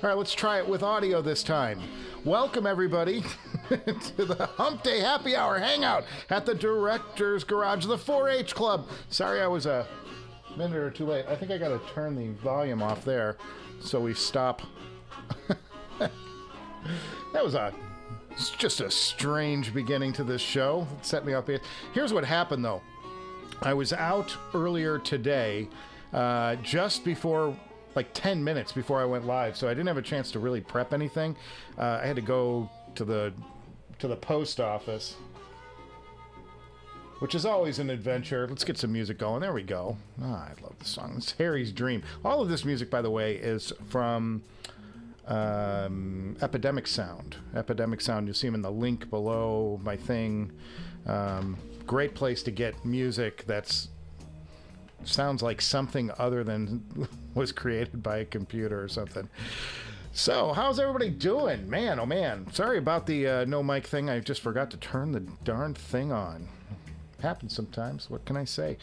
All right, let's try it with audio this time. Welcome, everybody, to the Humpday Happy Hour Hangout at the Director's Garage, the 4-H Club. Sorry I was a minute or two late. I think I got to turn the volume off there so we stop. That was just a strange beginning to this show. It set me up here. Here's what happened, though. I was out earlier today, just before, like 10 minutes before I went live, so I didn't have a chance to really prep anything. I had to go to the post office, which is always an adventure. Let's get some music going. There we go. I love this song. It's Harry's Dream. All of this music, by the way, is from Epidemic Sound. Epidemic Sound, you'll see them in the link below my thing. Great place to get music that's sounds like something other than was created by a computer or something. So, how's everybody doing? Man, oh man. Sorry about the no mic thing. I just forgot to turn the darn thing on. Happens sometimes. What can I say?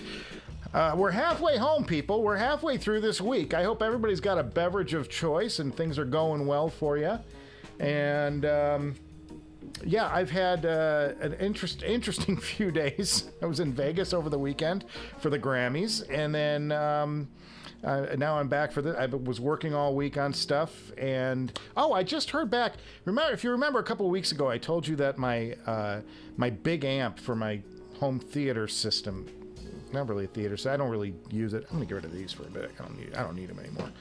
We're halfway home, people. We're halfway through this week. I hope everybody's got a beverage of choice and things are going well for you. And yeah, I've had an interesting few days. I was in Vegas over the weekend for the Grammys, and then now I'm back for this. I was working all week on stuff, and I just heard back. If you remember, a couple of weeks ago, I told you that my my big amp for my home theater system, not really a theater, so I don't really use it. I'm gonna get rid of these for a bit. I don't need them anymore.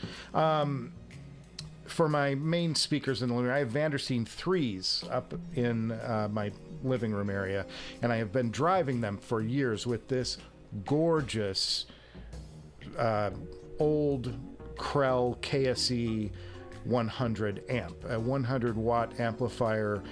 For my main speakers in the living room, I have Vandersteen 3s up in my living room area, and I have been driving them for years with this gorgeous old Krell KSE 100 amp, a 100 watt amplifier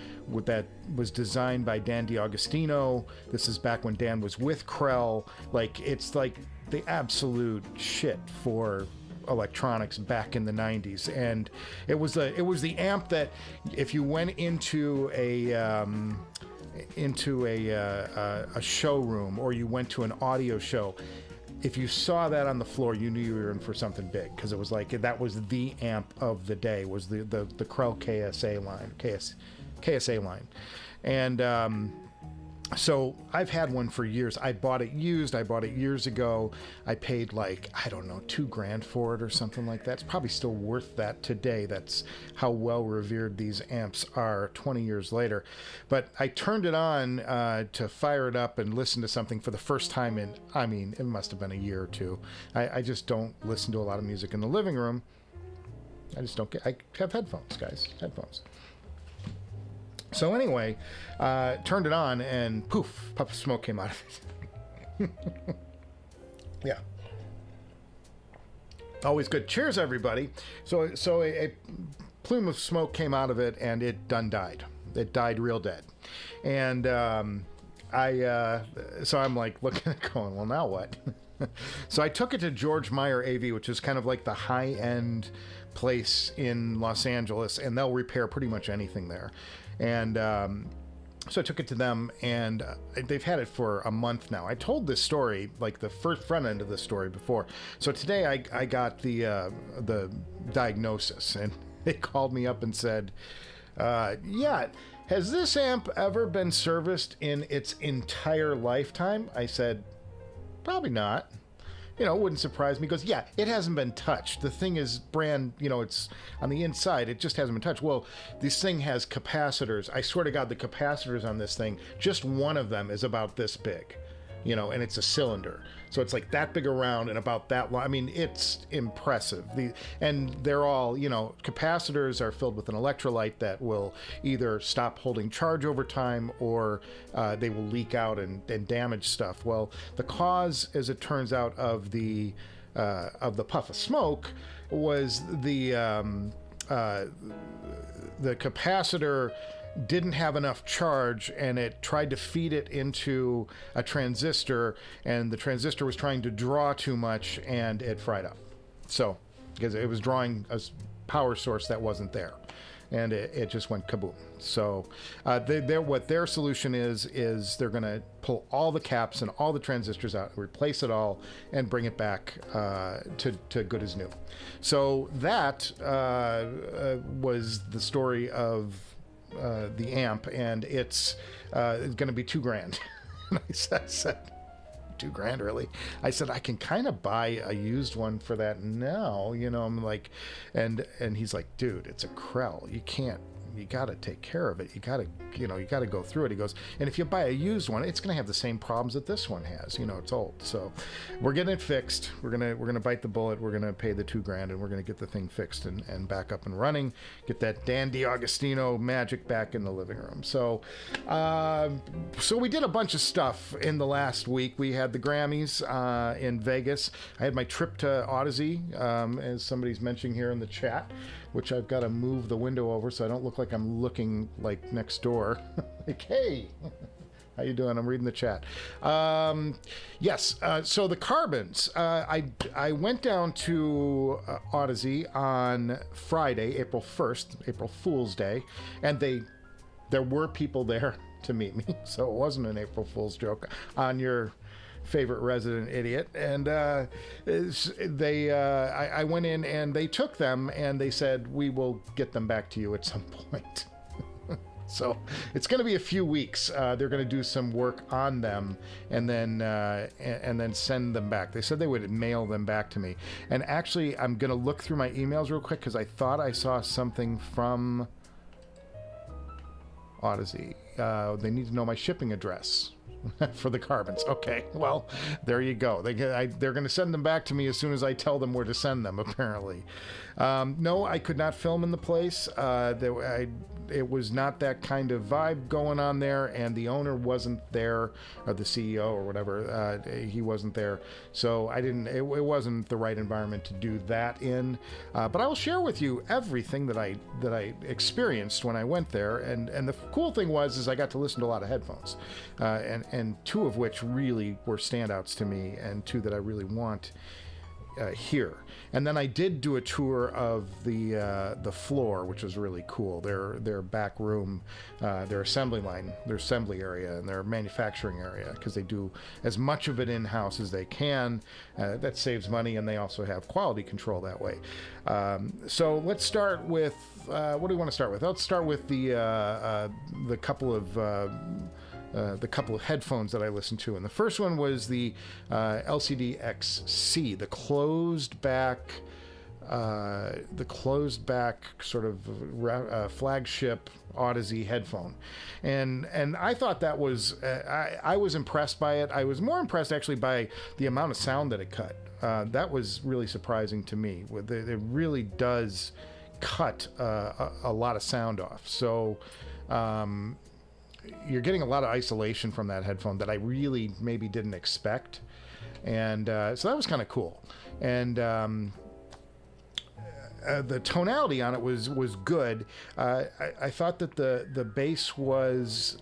that was designed by Dan D'Agostino. This is back when Dan was with Krell. Like, it's like the absolute shit for electronics back in the 90s, and it was the amp that if you went into a showroom or you went to an audio show, if you saw that on the floor, you knew you were in for something big, because it was like that was the amp of the day, was the Krell KSA line. And so I've had one for years. I bought it used. I bought it years ago. I paid like, I don't know, $2,000 for it or something like that. It's probably still worth that today. That's how well revered these amps are 20 years later. But I turned it on to fire it up and listen to something for the first time in, I mean, it must have been a year or two. I just don't listen to a lot of music in the living room. I just don't get, I have headphones, guys, headphones. So anyway, turned it on, and poof, puff of smoke came out of it. Yeah. Always good. Cheers, everybody. So a plume of smoke came out of it, and it done died. It died real dead. And so I'm like looking at it going, well, now what? So I took it to George Meyer AV, which is kind of like the high-end place in Los Angeles, and they'll repair pretty much anything there. And so I took it to them, and they've had it for a month now. I told this story, like the front end of the story before. So today I got the diagnosis, and they called me up and said, yeah, has this amp ever been serviced in its entire lifetime? I said, probably not. You know, it wouldn't surprise me. He goes, yeah, it hasn't been touched. The thing is brand, you know, it's on the inside. It just hasn't been touched. Well, this thing has capacitors. I swear to God, the capacitors on this thing, just one of them is about this big, you know, and it's a cylinder. So it's like that big around and about that long. I mean, it's impressive. And they're all, you know, capacitors are filled with an electrolyte that will either stop holding charge over time, or they will leak out and damage stuff. Well, the cause, as it turns out, of the puff of smoke was the capacitor didn't have enough charge, and it tried to feed it into a transistor, and the transistor was trying to draw too much, and it fried up. So, because it was drawing a power source that wasn't there. and it just went kaboom. So what their solution is they're going to pull all the caps and all the transistors out, replace it all, and bring it back to good as new. So that was the story of the amp, and it's going to be $2,000. And I said, $2,000 really? I said, I can kind of buy a used one for that now, you know. I'm like, and he's like, dude, it's a Krell, you got to take care of it. You got to go through it. He goes, and if you buy a used one, it's going to have the same problems that this one has. You know, it's old. So we're getting it fixed. We're gonna bite the bullet. We're gonna pay the $2,000, and we're gonna get the thing fixed and back up and running. Get that Dan DiAgostino magic back in the living room. So we did a bunch of stuff in the last week. We had the Grammys in Vegas. I had my trip to Audeze, as somebody's mentioning here in the chat, which I've got to move the window over so I don't look like I'm looking like next door. Like, hey, how you doing? I'm reading the chat. Yes, so the Carbons. I went down to Audeze on Friday, April 1st, April Fool's Day, and there were people there to meet me, so it wasn't an April Fool's joke on your favorite resident idiot. And I went in and they took them and they said, we will get them back to you at some point. So it's going to be a few weeks. They're going to do some work on them and then send them back. They said they would mail them back to me. And actually, I'm going to look through my emails real quick because I thought I saw something from Audeze. They need to know my shipping address for the Carbons. Okay, well, there you go. They're going to send them back to me as soon as I tell them where to send them, apparently. No, I could not film in the place. It was not that kind of vibe going on there, and the owner wasn't there, or the CEO or whatever. He wasn't there, so it wasn't the right environment to do that in. But I will share with you everything that I experienced when I went there, and the cool thing is I got to listen to a lot of headphones, and two of which really were standouts to me, and two that I really want here. And then I did do a tour of the floor, which was really cool. Their back room, their assembly line, their assembly area, and their manufacturing area, because they do as much of it in-house as they can. That saves money, and they also have quality control that way. So let's start with what do we want to start with? Let's start with the couple of headphones that I listened to, and the first one was the LCD XC, the closed back sort of flagship Audeze headphone, and I thought that was I was impressed by it. I was more impressed actually by the amount of sound that it cut. That was really surprising to me. It really does cut a lot of sound off. So you're getting a lot of isolation from that headphone that I really maybe didn't expect, and so that was kind of cool. And the tonality on it was good. I thought that the bass was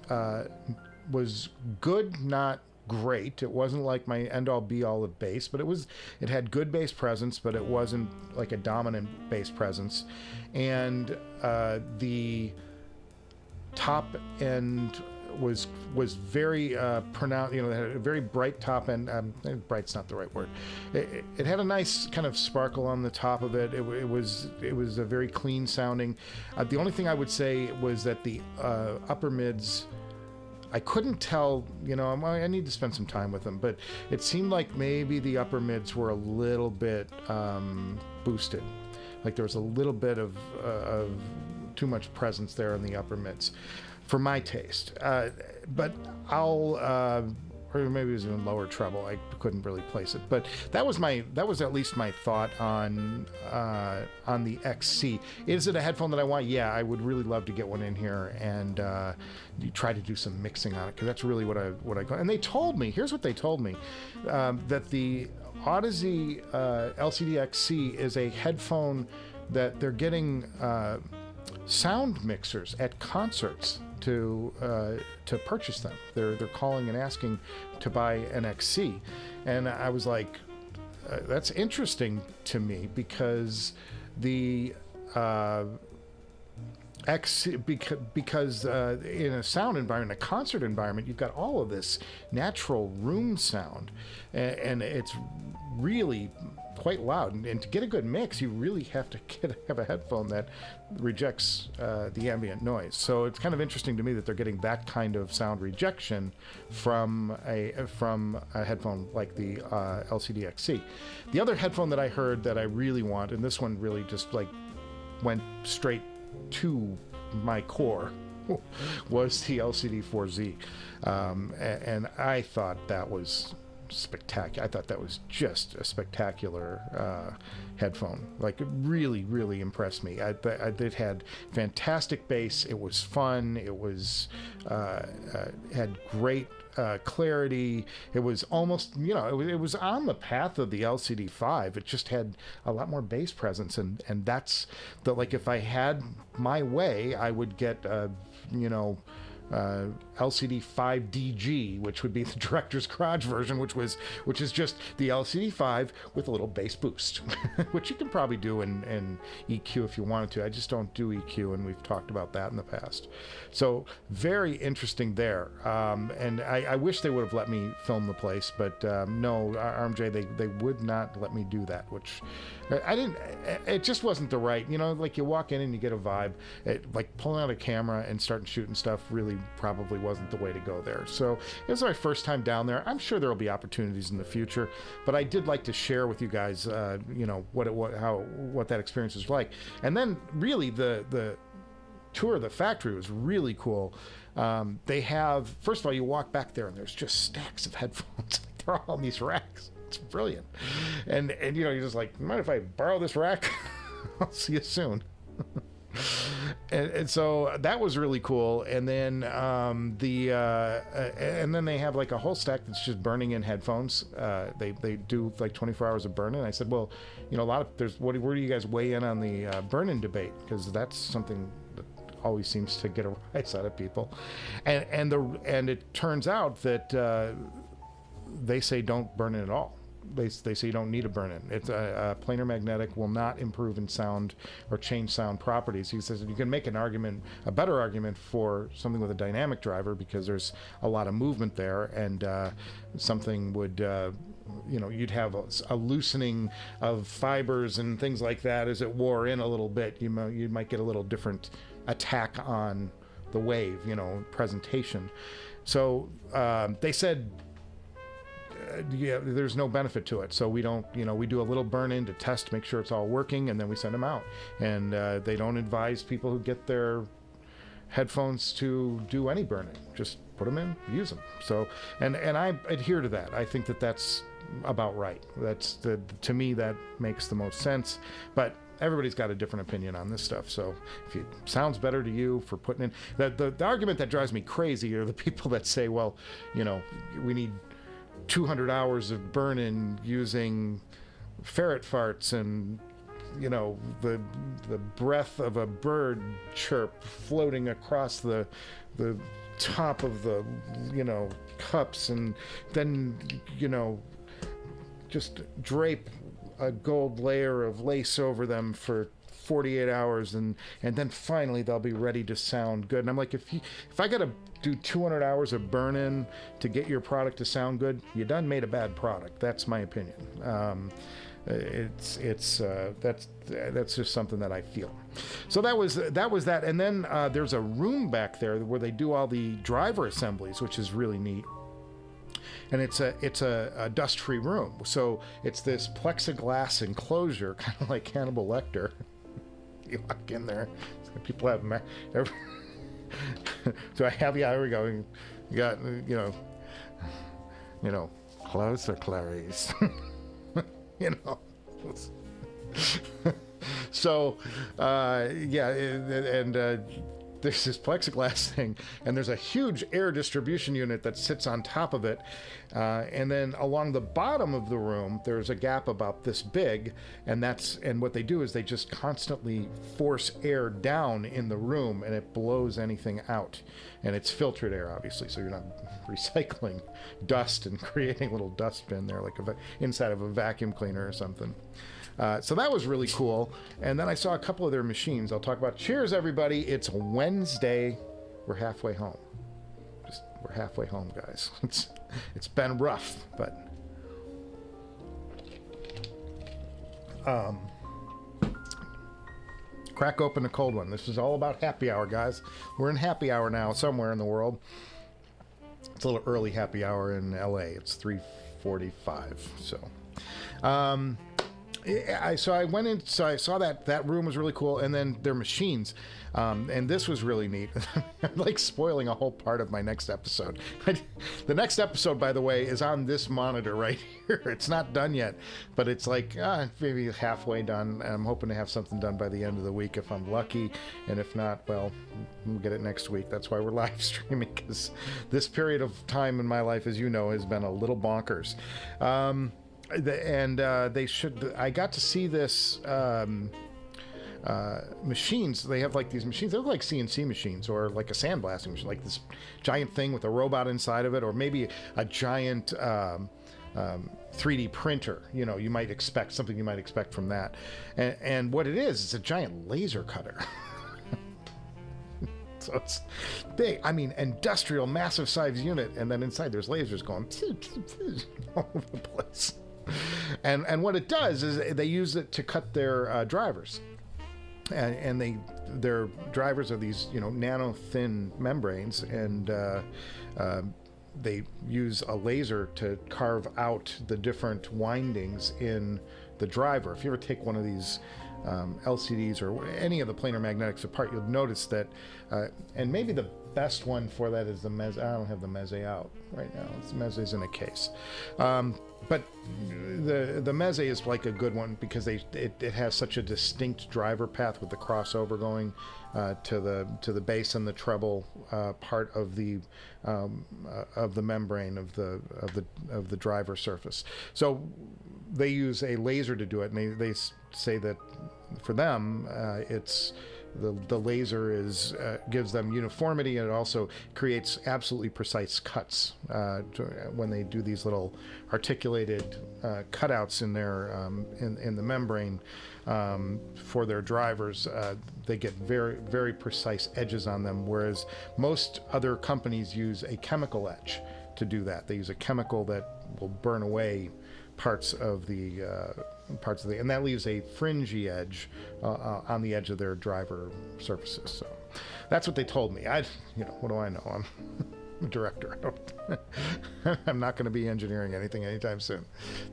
good, not great. It wasn't like my end-all be-all of bass, but it had good bass presence, but it wasn't like a dominant bass presence. And the top end was very pronounced. You know, it had a very bright top end. Bright's not the right word. It had a nice kind of sparkle on the top of it. It was a very clean sounding. The only thing I would say was that the upper mids, I couldn't tell. You know, I need to spend some time with them, but it seemed like maybe the upper mids were a little bit boosted. Like there was a little bit of too much presence there in the upper mids for my taste, but or maybe it was even lower treble. I couldn't really place it, but that was at least my thought on the XC. Is it a headphone that I want? Yeah, I would really love to get one in here and try to do some mixing on it, because that's really what I got. And they told me, here's what they told me, that the Audeze LCD XC is a headphone that they're getting sound mixers at concerts to purchase them. They're calling and asking to buy an XC, and I was like, that's interesting to me, because the because in a sound environment, a concert environment, you've got all of this natural room sound, and it's really quite loud. And to get a good mix, you really have to have a headphone that rejects the ambient noise. So it's kind of interesting to me that they're getting that kind of sound rejection from a headphone like the LCD XC. The other headphone that I heard that I really want, and this one really just like went straight to my core, was the LCD4Z, and I thought that was spectacular. I thought that was just a spectacular headphone. Like, it really impressed me. It had fantastic bass. It was fun. It was had great clarity. It was almost, it was on the path of the LCD5. It just had a lot more bass presence, and that's like, if I had my way, I would get LCD5DG, which would be the director's garage version, which is just the LCD5 with a little bass boost, which you can probably do in EQ if you wanted to. I just don't do EQ, and we've talked about that in the past. So very interesting there. And I wish they would have let me film the place, but no, RMJ, they would not let me do that, which I didn't. It just wasn't the right, like, you walk in and you get a vibe. Like, pulling out a camera and starting shooting stuff really probably wasn't the way to go there. So it was my first time down there. I'm sure there'll be opportunities in the future, but I did like to share with you guys, what that experience was like. And then really the tour of the factory was really cool. They have, first of all, you walk back there and there's just stacks of headphones. They're all in these racks. It's brilliant. And you're just like, mind if I borrow this rack? I'll see you soon. And so that was really cool. And then and then they have like a whole stack that's just burning in headphones. They do like 24 hours of burn-in. I said, well, a lot of where do you guys weigh in on the burn-in debate? Because that's something that always seems to get a rise out of people. And it turns out that they say don't burn in at all. They say you don't need a burn-in. It's a planar magnetic will not improve in sound or change sound properties. He says you can make an argument, a better argument, for something with a dynamic driver, because there's a lot of movement there, and something would, you'd have a loosening of fibers and things like that as it wore in a little bit. You might get a little different attack on the wave, presentation. So they said, there's no benefit to it, so we don't, we do a little burn-in to test, make sure it's all working, and then we send them out. And they don't advise people who get their headphones to do any burn-in. Just put them in, use them. So, and I adhere to that. I think that that's about right. That's to me, that makes the most sense. But everybody's got a different opinion on this stuff. So if it sounds better to you for putting in, the argument that drives me crazy are the people that say, well, we need 200 hours of burn-in using ferret farts and the breath of a bird chirp floating across the top of the cups, and then just drape a gold layer of lace over them for 48 hours, and then finally they'll be ready to sound good. And I'm like, if I gotta do 200 hours of burn-in to get your product to sound good, you done made a bad product. That's my opinion. That's just something that I feel. So that was that. And then there's a room back there where they do all the driver assemblies, which is really neat. And it's a dust-free room. So it's this plexiglass enclosure, kind of like Hannibal Lecter. You walk in there, people have so I have, here we go. You got, closer, Clarice. So, and there's this plexiglass thing, and there's a huge air distribution unit that sits on top of it, and then along the bottom of the room there's a gap about this big, and what they do is they just constantly force air down in the room, and it blows anything out, and it's filtered air, obviously, so you're not recycling dust and creating a little dust bin there like inside of a vacuum cleaner or something. So that was really cool. And then I saw a couple of their machines. I'll talk about. Cheers, everybody! It's Wednesday. We're halfway home. We're halfway home, guys. It's been rough, but crack open a cold one. This is all about happy hour, guys. We're in happy hour now somewhere in the world. It's a little early happy hour in LA. It's 3:45. So I went in, so I saw that room was really cool, and then their machines, and this was really neat. I'm like spoiling a whole part of my next episode. The next episode, by the way, is on this monitor right here. It's not done yet, but it's like maybe halfway done. I'm hoping to have something done by the end of the week if I'm lucky, and if not, well, we'll get it next week. That's why we're live streaming, because this period of time in my life, as you know, has been a little bonkers. I got to see this machines. They have like these machines. They look like CNC machines or like a sandblasting machine, like this giant thing with a robot inside of it, or maybe a giant 3D printer. You know, you might expect something you might expect from that. And what it is, it's a giant laser cutter. So it's big. I mean, industrial, massive size unit, and then inside there's lasers going all over the place. And what it does is they use it to cut their drivers, and their drivers are these, you know, nano thin membranes, and they use a laser to carve out the different windings in the driver. If you ever take one of these LCDs or any of the planar magnetics apart, you'll notice that, and maybe the best one for that is the Meze. I don't have the Meze out right now. Meze's in a case. But the Meze is like a good one because it has such a distinct driver path with the crossover going to the bass and the treble part of the membrane of the driver surface. So they use a laser to do it, and they say that for them it's the laser gives them uniformity, and it also creates absolutely precise cuts when they do these little articulated cutouts in their in the membrane for their drivers. They get very, very precise edges on them, whereas most other companies use a chemical etch to do that. They use a chemical that will burn away parts of the and that leaves a fringy edge on the edge of their driver surfaces. So that's what they told me. What do I know? I'm a director. I'm not going to be engineering anything anytime soon.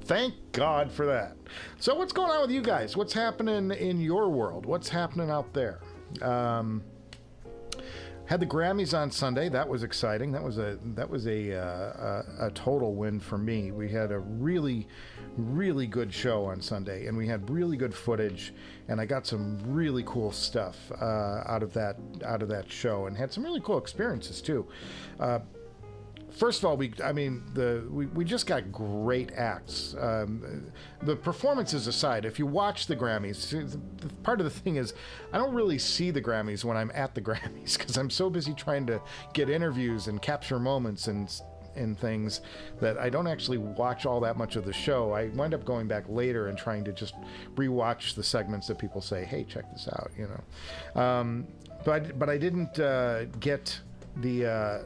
Thank God for that. So what's going on with you guys? What's happening in your world? What's happening out there? Had the Grammys on Sunday. That was exciting. That was a total win for me. We had a really, really good show on Sunday, and we had really good footage, and I got some really cool stuff out of that show, and had some really cool experiences too. First of all, we just got great acts. The performances aside, if you watch the Grammys, part of the thing is I don't really see the Grammys when I'm at the Grammys because I'm so busy trying to get interviews and capture moments and things that I don't actually watch all that much of the show. I wind up going back later and trying to just rewatch the segments that people say, "Hey, check this out," you know. But I didn't get the.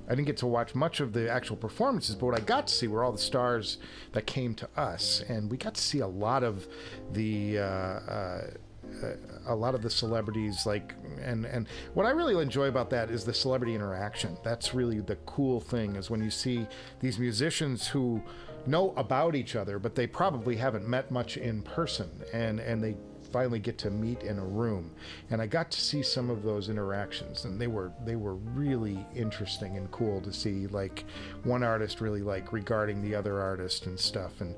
I didn't get to watch much of the actual performances, but what I got to see were all the stars that came to us, and we got to see a lot of the celebrities. And what I really enjoy about that is the celebrity interaction. That's really the cool thing, is when you see these musicians who know about each other, but they probably haven't met much in person, and they finally get to meet in a room, and I got to see some of those interactions, and they were really interesting and cool to see, like one artist really regarding the other artist and stuff. And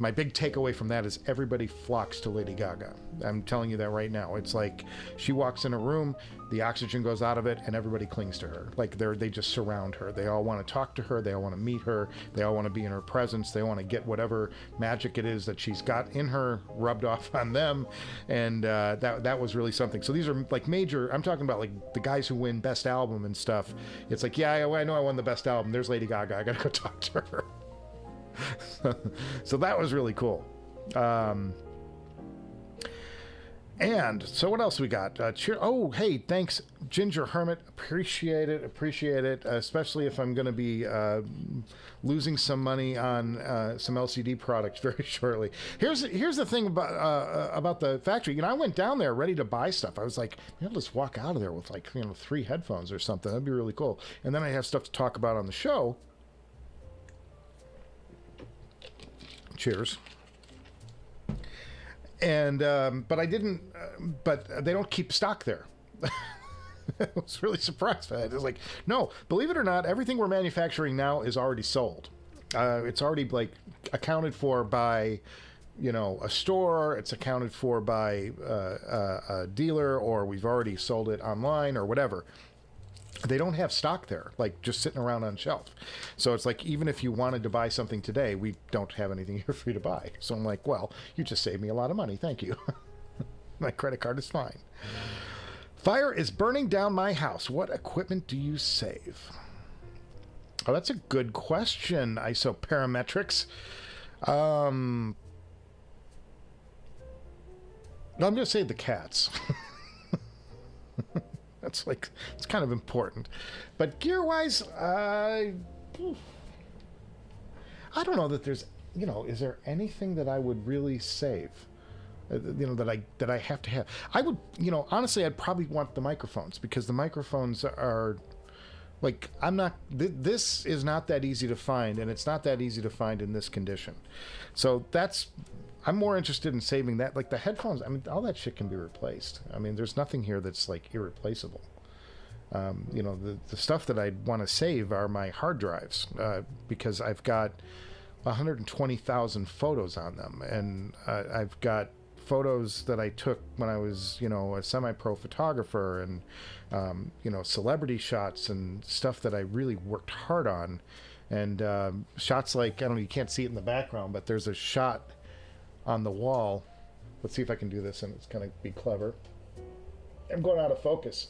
my big takeaway from that is everybody flocks to Lady Gaga. I'm telling you that right now. It's like she walks in a room, the oxygen goes out of it, and everybody clings to her. They just surround her. They all want to talk to her. They all want to meet her. They all want to be in her presence. They want to get whatever magic it is that she's got in her rubbed off on them. And that was really something. So these are major. I'm talking about the guys who win Best Album and stuff. It's yeah, I know I won the Best Album. There's Lady Gaga. I got to go talk to her. So that was really cool. And so what else we got? Oh, hey, thanks, Ginger Hermit. Appreciate it, especially if I'm going to be losing some money on some LCD products very shortly. Here's the thing about the factory. You know, I went down there ready to buy stuff. I was like, I'll just walk out of there with like 3 headphones or something. That'd be really cool. And then I have stuff to talk about on the show. Cheers. And but I didn't. But they don't keep stock there. I was really surprised by that. It's like, no, believe it or not, everything we're manufacturing now is already sold. It's already like accounted for by, a store. It's accounted for by a dealer, or we've already sold it online or whatever. They don't have stock there, like just sitting around on shelf. So it's like, even if you wanted to buy something today, we don't have anything here for you to buy. So I'm like, well, you just saved me a lot of money. Thank you. My credit card is fine. Fire is burning down my house. What equipment do you save? Oh, that's a good question, ISO Parametrics. I'm going to say the cats. It's kind of important. But gear-wise, I don't know that there's, is there anything that I would really save? That I have to have. I would, honestly, I'd probably want the microphones, because the microphones are, like, this is not that easy to find, and it's not that easy to find in this condition. So I'm more interested in saving that. Like the headphones, I mean, all that shit can be replaced. I mean, there's nothing here that's like irreplaceable. The stuff that I'd want to save are my hard drives, because I've got 120,000 photos on them, and I've got photos that I took when I was, a semi-pro photographer, and celebrity shots and stuff that I really worked hard on, and shots like, I don't know, you can't see it in the background, but there's a shot on the wall. Let's see if I can do this and it's gonna be clever. I'm going out of focus.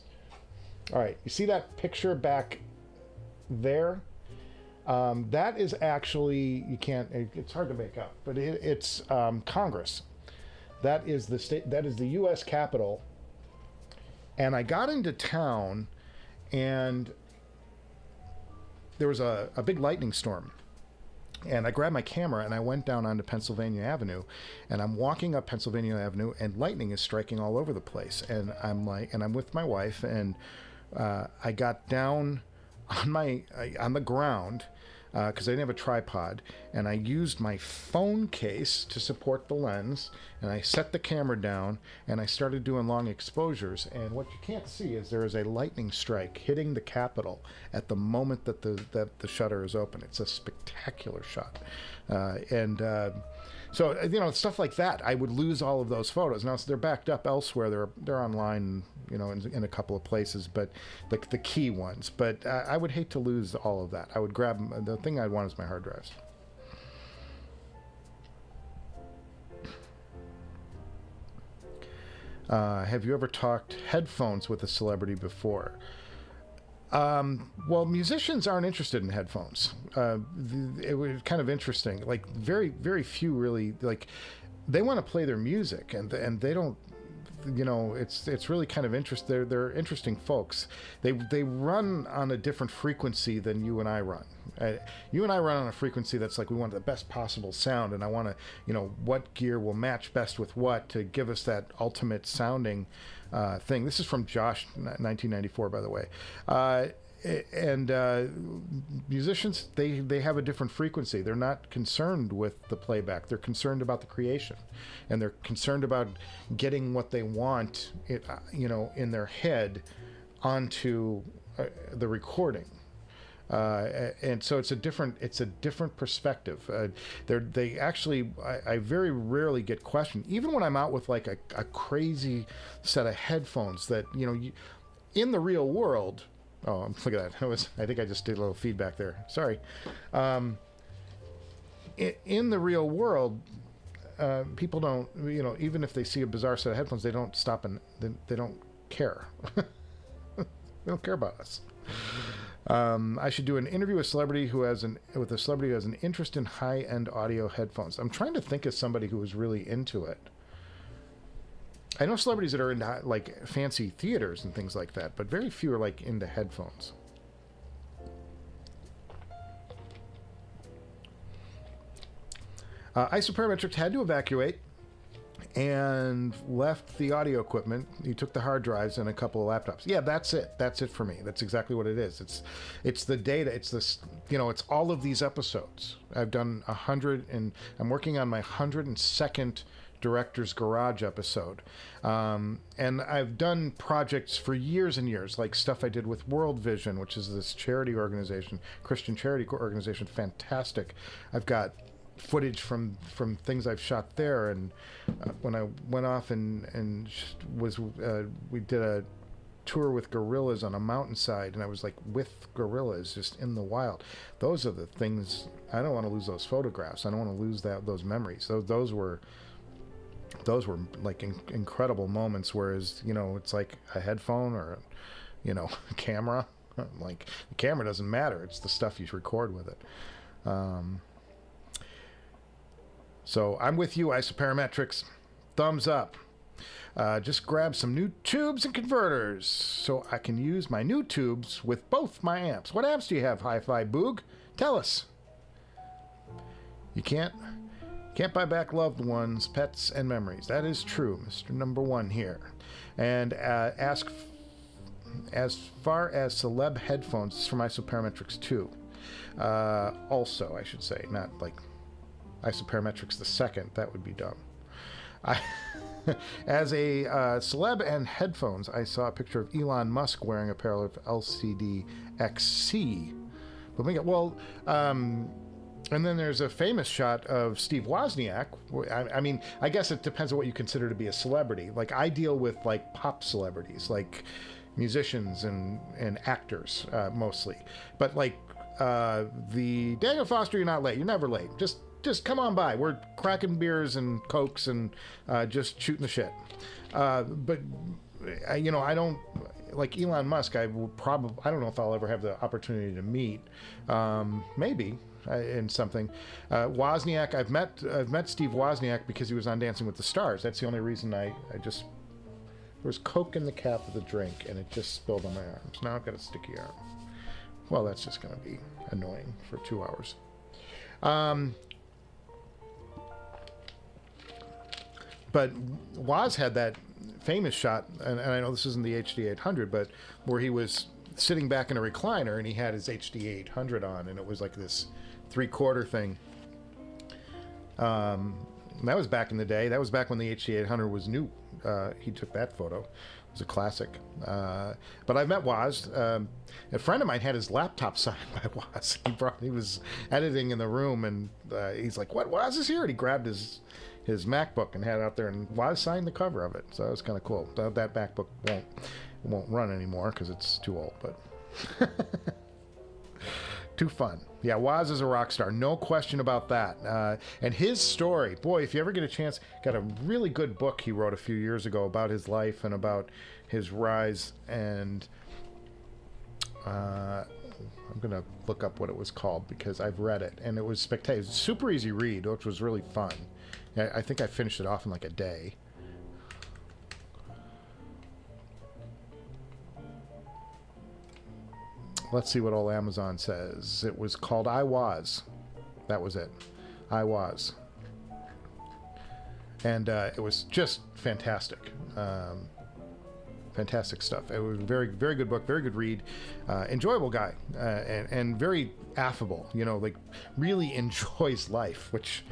All right, you see that picture back there? That is actually, it's hard to make up, but it's Congress. That is the state, that is the U.S. Capitol. And I got into town, and there was a big lightning storm. And I grabbed my camera and I went down onto Pennsylvania Avenue, and I'm walking up Pennsylvania Avenue, and lightning is striking all over the place. And I'm with my wife, and I got down on the ground, because I didn't have a tripod, and I used my phone case to support the lens, and I set the camera down, and I started doing long exposures. And what you can't see is there is a lightning strike hitting the Capitol at the moment that the shutter is open. It's a spectacular shot, so stuff like that, I would lose all of those photos. Now, so they're backed up elsewhere. They're online, in a couple of places, but the key ones. But I would hate to lose all of that. I would grab them. The thing I'd want is my hard drives. Have you ever talked headphones with a celebrity before? Well, musicians aren't interested in headphones. It was kind of interesting. Like, very, very few really, like, they want to play their music, and they don't, it's really kind of interesting. They're interesting folks. They run on a different frequency than you and I run. You and I run on a frequency that's like, we want the best possible sound, and I want to, what gear will match best with what to give us that ultimate sounding thing. This is from Josh, 1994, by the way. Musicians, they have a different frequency. They're not concerned with the playback. They're concerned about the creation, and they're concerned about getting what they want, in their head onto the recording. And so it's a different perspective. They actually, I very rarely get questioned, even when I'm out with like a crazy set of headphones that, in the real world. Oh, look at that. I think I just did a little feedback there. Sorry. In the real world, people don't, even if they see a bizarre set of headphones, they don't stop and they don't care. They don't care about us. I should do an interview with a celebrity who has an interest in high-end audio headphones. I'm trying to think of somebody who was really into it. I know celebrities that are into like fancy theaters and things like that, but very few are like into headphones. Isoparametrics had to evacuate and left the audio equipment. He took the hard drives and a couple of laptops. Yeah, that's it. That's it for me. That's exactly what it is. It's the data. It's this, it's all of these episodes. I've done 100 and I'm working on my 102nd Director's Garage episode. And I've done projects for years and years, like stuff I did with World Vision, which is this charity organization, Christian charity organization. Fantastic. I've got footage from things I've shot there, and when I went off and we did a tour with gorillas on a mountainside, and I was like with gorillas just in the wild. Those are the things. I don't want to lose those photographs. I don't want to lose those memories. Those were like incredible moments. Whereas it's like a headphone or a camera. Like the camera doesn't matter. It's the stuff you record with it. So I'm with you, Isoparametrics. Thumbs up. Just grab some new tubes and converters so I can use my new tubes with both my amps. What amps do you have, Hi-Fi Boog? Tell us. You can't buy back loved ones, pets, and memories. That is true, Mr. Number One here. And ask as far as celeb headphones, this is from Isoparametrics 2. Also, I should say, not like Isoparametrics the second. That would be dumb. As a celeb and headphones, I saw a picture of Elon Musk wearing a pair of LCD XC. And then there's a famous shot of Steve Wozniak. I mean, I guess it depends on what you consider to be a celebrity. Like, I deal with like pop celebrities, like musicians and actors mostly. But like the Daniel Foster, you're not late. You're never late. Just come on by. We're cracking beers and cokes and just shooting the shit. But I don't like Elon Musk. I don't know if I'll ever have the opportunity to meet. Maybe in something. Wozniak. I've met Steve Wozniak because he was on Dancing with the Stars. That's the only reason I just. There was Coke in the cap of the drink and it just spilled on my arms. Now I've got a sticky arm. Well, that's just going to be annoying for 2 hours. But Woz had that famous shot, and I know this isn't the HD 800, but where he was sitting back in a recliner and he had his HD 800 on, and it was like this 3/4 thing. That was back in the day. That was back when the HD 800 was new. He took that photo. It was a classic. But I've met Woz. A friend of mine had his laptop signed by Woz. He was editing in the room, and he's like, "What? Woz is here?" And he grabbed his MacBook and had it out there, and Woz signed the cover of it. So that was kind of cool. That MacBook won't run anymore because it's too old, but too fun. Yeah, Woz is a rock star, no question about that. And his story, boy, if you ever get a chance, got a really good book he wrote a few years ago about his life and about his rise. And I'm gonna look up what it was called because I've read it and it was spectacular. It was a super easy read, which was really fun. I think I finished it off in like a day. Let's see what old Amazon says. It was called I Was. That was it. I Was. And it was just fantastic. Fantastic stuff. It was a very, very good book, very good read. Enjoyable guy. And very affable, like really enjoys life, which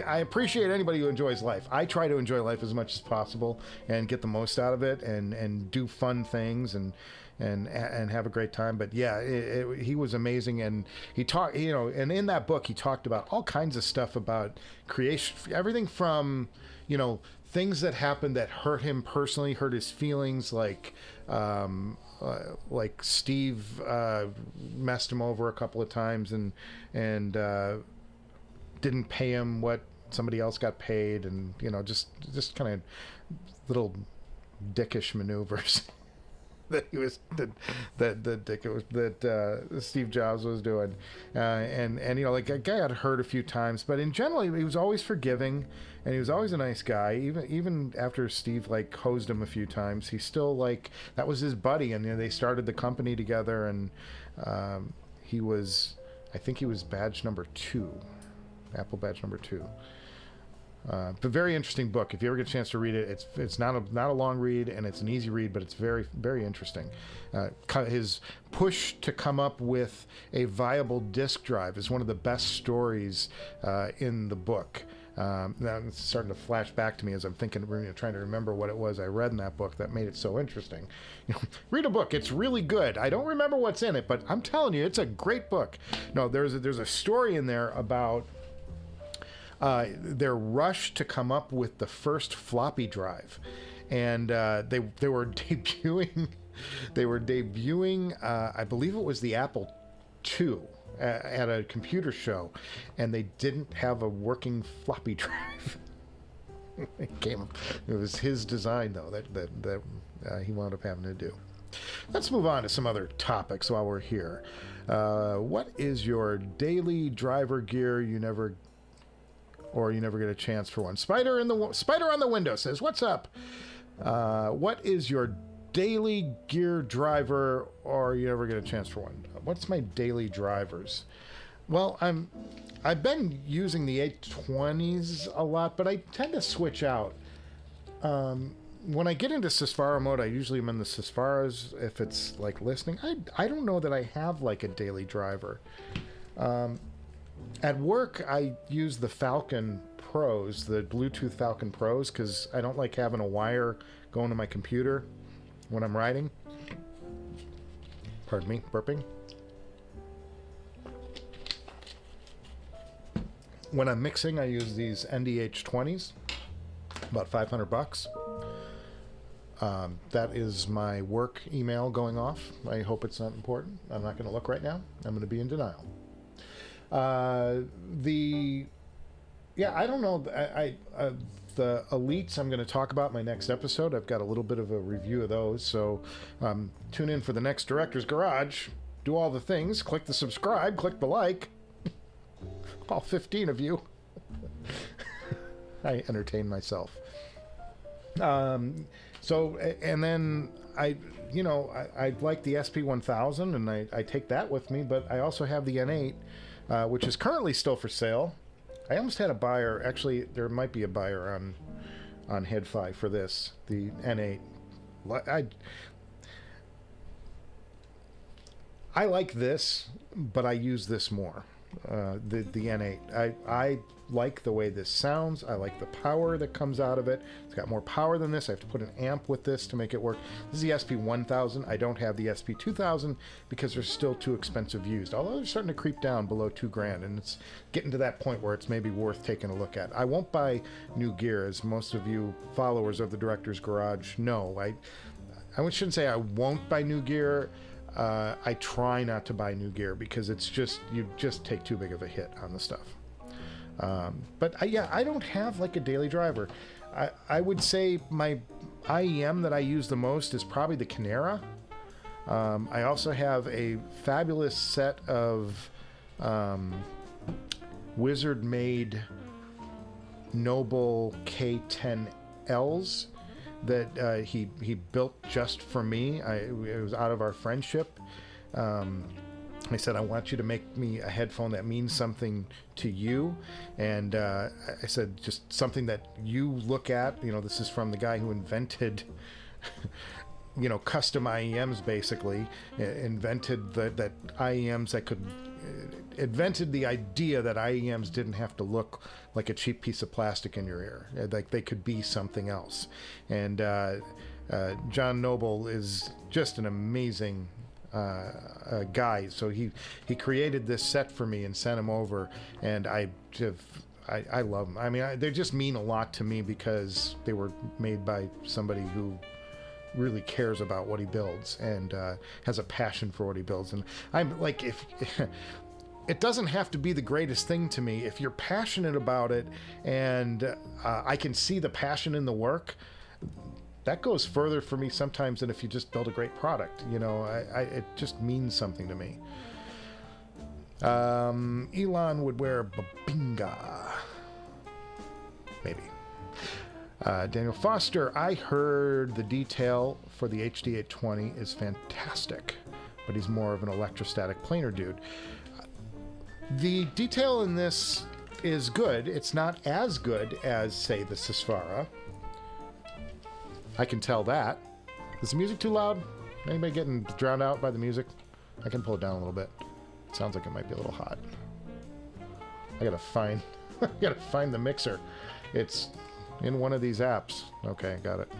I appreciate anybody who enjoys life. I try to enjoy life as much as possible and get the most out of it and do fun things and have a great time. But yeah, he was amazing, and he talked, and in that book he talked about all kinds of stuff about creation, everything from things that happened that hurt him personally, hurt his feelings, like Steve messed him over a couple of times and didn't pay him what somebody else got paid, and just kind of little dickish maneuvers. that he was that Steve Jobs was doing, and you know, like, a guy got hurt a few times, but in general he was always forgiving, and he was always a nice guy. Even after Steve like hosed him a few times, he still, like, that was his buddy, and you know, they started the company together, and he was, I think he was badge number 2, Apple badge number 2. But very interesting book. If you ever get a chance to read it, it's not a long read, and it's an easy read, but it's very, very interesting. His push to come up with a viable disk drive is one of the best stories in the book. Now it's starting to flash back to me as I'm thinking, trying to remember what it was I read in that book that made it so interesting. You know, read a book; it's really good. I don't remember what's in it, but I'm telling you, it's a great book. No, there's a story in there about their rush to come up with the first floppy drive, and they were debuting. They were debuting. I believe it was the Apple II at a computer show, and they didn't have a working floppy drive. It was his design though that he wound up having to do. Let's move on to some other topics while we're here. What is your daily driver gear you never get a chance for one? Spider on the window says, "What's up? What is your daily gear driver, or you never get a chance for one?" What's my daily drivers? Well, I've been using the 820s a lot, but I tend to switch out. When I get into Susvara mode, I usually am in the Susvaras if it's like listening. I don't know that I have like a daily driver. At work, I use the Falcon Pros, the Bluetooth Falcon Pros, because I don't like having a wire going to my computer when I'm writing. Pardon me, burping. When I'm mixing, I use these NDH20s, about $500. That is my work email going off. I hope it's not important. I'm not going to look right now. I'm going to be in denial. I don't know. The Elites I'm going to talk about in my next episode. I've got a little bit of a review of those, so tune in for the next Director's Garage. Do all the things. Click the subscribe. Click the like. All 15 of you. I entertain myself. And then I like the SP1000, and I take that with me, but I also have the N8, which is currently still for sale. I almost had a buyer. Actually, there might be a buyer on Headphone for this, the N8. I like this, but I use this more. The N8. I like the way this sounds. I like the power that comes out of it. It's got more power than this. I have to put an amp with this to make it work. This is the SP1000. I don't have the SP2000 because they're still too expensive used. Although they're starting to creep down below $2,000, and it's getting to that point where it's maybe worth taking a look at. I won't buy new gear, as most of you followers of the Director's Garage know. I shouldn't say I won't buy new gear. I try not to buy new gear because it's just, you just take too big of a hit on the stuff. But I don't have like a daily driver. I would say my IEM that I use the most is probably the Kinera. I also have a fabulous set of Wizard-made Noble K10Ls that he built just for me. It was out of our friendship. I said, I want you to make me a headphone that means something to you. And I said, just something that you look at. This is from the guy who invented custom IEMs, basically. Invented that IEMs that could... invented the idea that IEMs didn't have to look like a cheap piece of plastic in your ear. Like they could be something else. And John Noble is just an amazing guy. So he created this set for me and sent him over, and I love them. I mean, they just mean a lot to me because they were made by somebody who really cares about what he builds and has a passion for what he builds. And I'm like, if it doesn't have to be the greatest thing to me. If you're passionate about it, and I can see the passion in the work, that goes further for me sometimes than if you just build a great product. You know, it just means something to me. Elon would wear a babinga. Maybe. Daniel Foster, I heard the detail for the HD820 is fantastic, but he's more of an electrostatic planar dude. The detail in this is good. It's not as good as, say, the Susvara. I can tell that. Is the music too loud? Anybody getting drowned out by the music? I can pull it down a little bit. It sounds like it might be a little hot. I gotta find the mixer. It's in one of these apps. Okay, got it.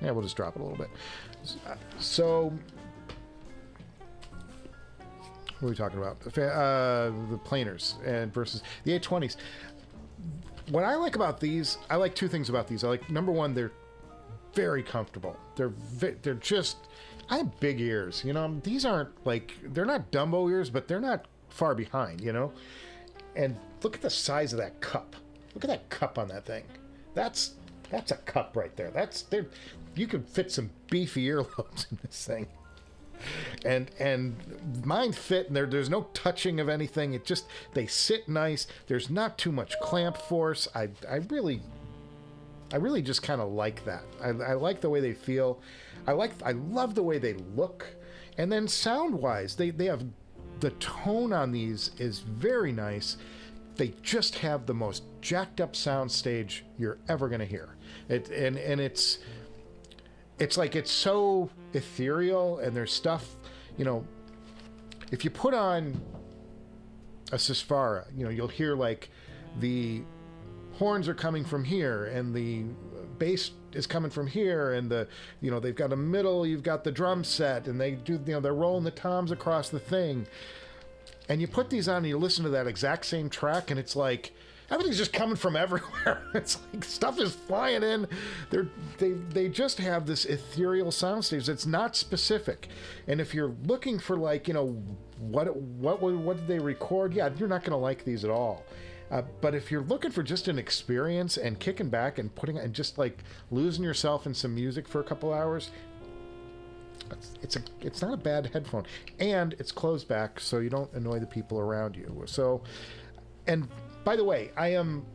Yeah, we'll just drop it a little bit. So, what are we talking about? The planers and versus the 820s. What I like about these, I like two things about these. I like, number one, they're very comfortable. They're just, I have big ears, you know. These aren't like, they're not Dumbo ears, but they're not far behind, you know. And look at the size of that cup. Look at that cup on that thing. That's a cup right there. You could fit some beefy earlobes in this thing. And mine fit, and there's no touching of anything. It just, they sit nice. There's not too much clamp force. I really just kind of like that. I like the way they feel. I love the way they look. And then sound-wise, they have, the tone on these is very nice. They just have the most jacked up sound stage you're ever going to hear. It's like, it's so ethereal, and there's stuff, you know, if you put on a Susvara, you know, you'll hear like the horns are coming from here, and the bass is coming from here, and the, you know, they've got a middle, you've got the drum set, and they do, you know, they're rolling the toms across the thing. And you put these on and you listen to that exact same track, and it's like everything's just coming from everywhere. It's like stuff is flying in. They just have this ethereal soundstage that's not specific. And if you're looking for, like, you know, what did they record? Yeah, you're not going to like these at all. But if you're looking for just an experience and kicking back and putting and just like losing yourself in some music for a couple hours, it's not a bad headphone, and it's closed back so you don't annoy the people around you. So, and by the way, I am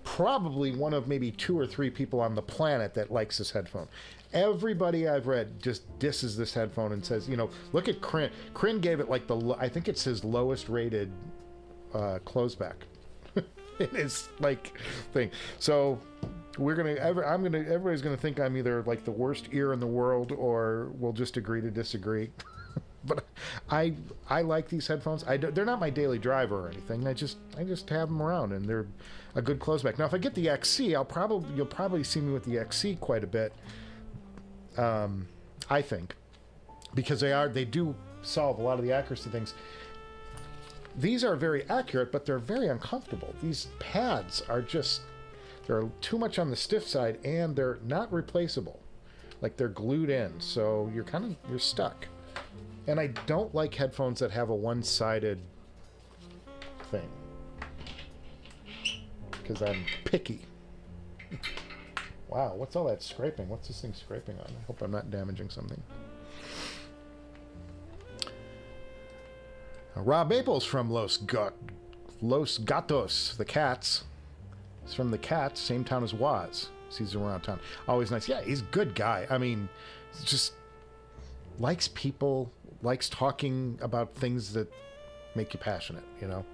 probably one of maybe 2 or 3 people on the planet that likes this headphone. Everybody I've read just disses this headphone and says, you know, look at Krinn. Krinn gave it like I think it's his lowest rated closed back. It is like thing. So everybody's gonna think I'm either like the worst ear in the world, or we'll just agree to disagree. But I like these headphones. They're not my daily driver or anything. I just have them around, and they're a good closeback. Now, if I get the XC, you'll probably see me with the XC quite a bit. I think, because they do solve a lot of the accuracy things. These are very accurate, but they're very uncomfortable. These pads are just, they're too much on the stiff side, and they're not replaceable. Like, they're glued in, so you're stuck. And I don't like headphones that have a one-sided thing, because I'm picky. Wow, what's all that scraping? What's this thing scraping on? I hope I'm not damaging something. Rob Maples from Los Gatos, the Cats. He's from the Cats, same town as Waz. Sees him around town. Always nice. Yeah, he's a good guy. I mean, just likes people, likes talking about things that make you passionate, you know?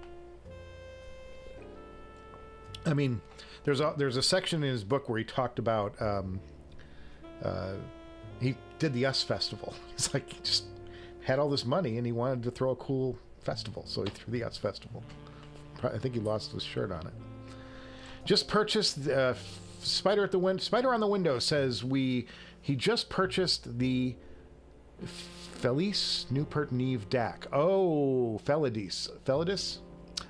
I mean, there's a section in his book where he talked about, he did the US Festival. He's like, he just had all this money and he wanted to throw a cool festival, so he threw the US Festival. I think he lost his shirt on it. Just purchased Spider on the Window says he just purchased the Felice Newport Neve DAC. Oh, Felidis.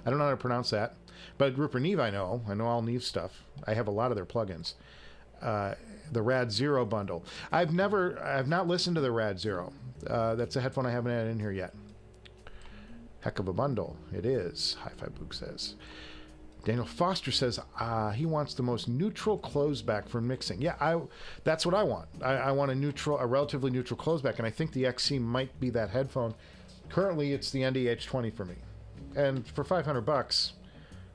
I don't know how to pronounce that. But Rupert Neve I know all Neve stuff. I have a lot of their plugins. The Rad Zero bundle. I've not listened to the Rad Zero. That's a headphone I haven't had in here yet. Heck of a bundle. It is, Hi-Fi Book says. Daniel Foster says he wants the most neutral closeback for mixing. Yeah, that's what I want. I want a relatively neutral closeback, and I think the XC might be that headphone. Currently, it's the NDH20 for me, and for $500,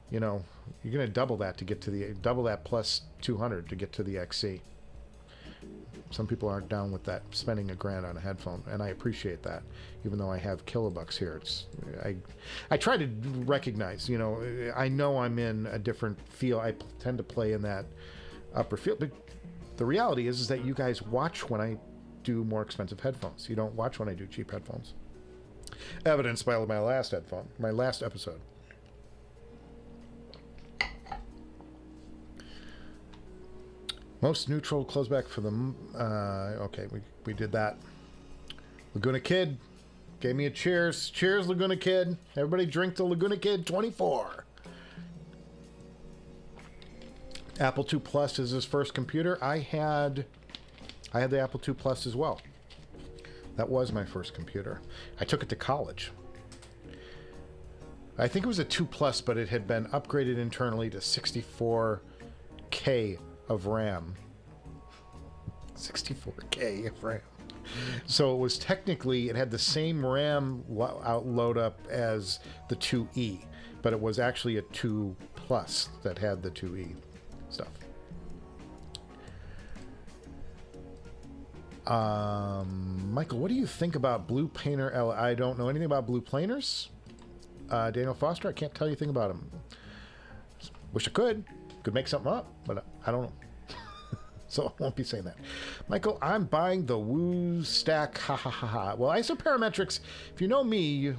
you know, you're going to double that to get to double that plus 200 to get to the XC. Some people aren't down with that, spending $1,000 on a headphone, and I appreciate that, even though I have kilobucks here. I try to recognize, you know I'm in a different field. I tend to play in that upper field, but the reality is that you guys watch when I do more expensive headphones. You don't watch when I do cheap headphones. Evidenced by my last episode. Most neutral closeback for them. Okay, we did that. Laguna Kid gave me a cheers. Cheers, Laguna Kid. Everybody drink the Laguna Kid 24. Apple II Plus is his first computer. I had the Apple II Plus as well. That was my first computer. I took it to college. I think it was a 2 Plus, but it had been upgraded internally to 64K of RAM. 64K of RAM. So it was technically, it had the same RAM load up as the 2E, but it was actually a 2 Plus that had the 2E stuff. Michael, what do you think about Blue Painter L? I don't know anything about Blue Planers. Daniel Foster, I can't tell you anything about him. Wish I could make something up, but I don't know. So I won't be saying that. Michael, I'm buying the Woo Stack. Ha ha ha ha. Well, Isoparametrics, if you know me,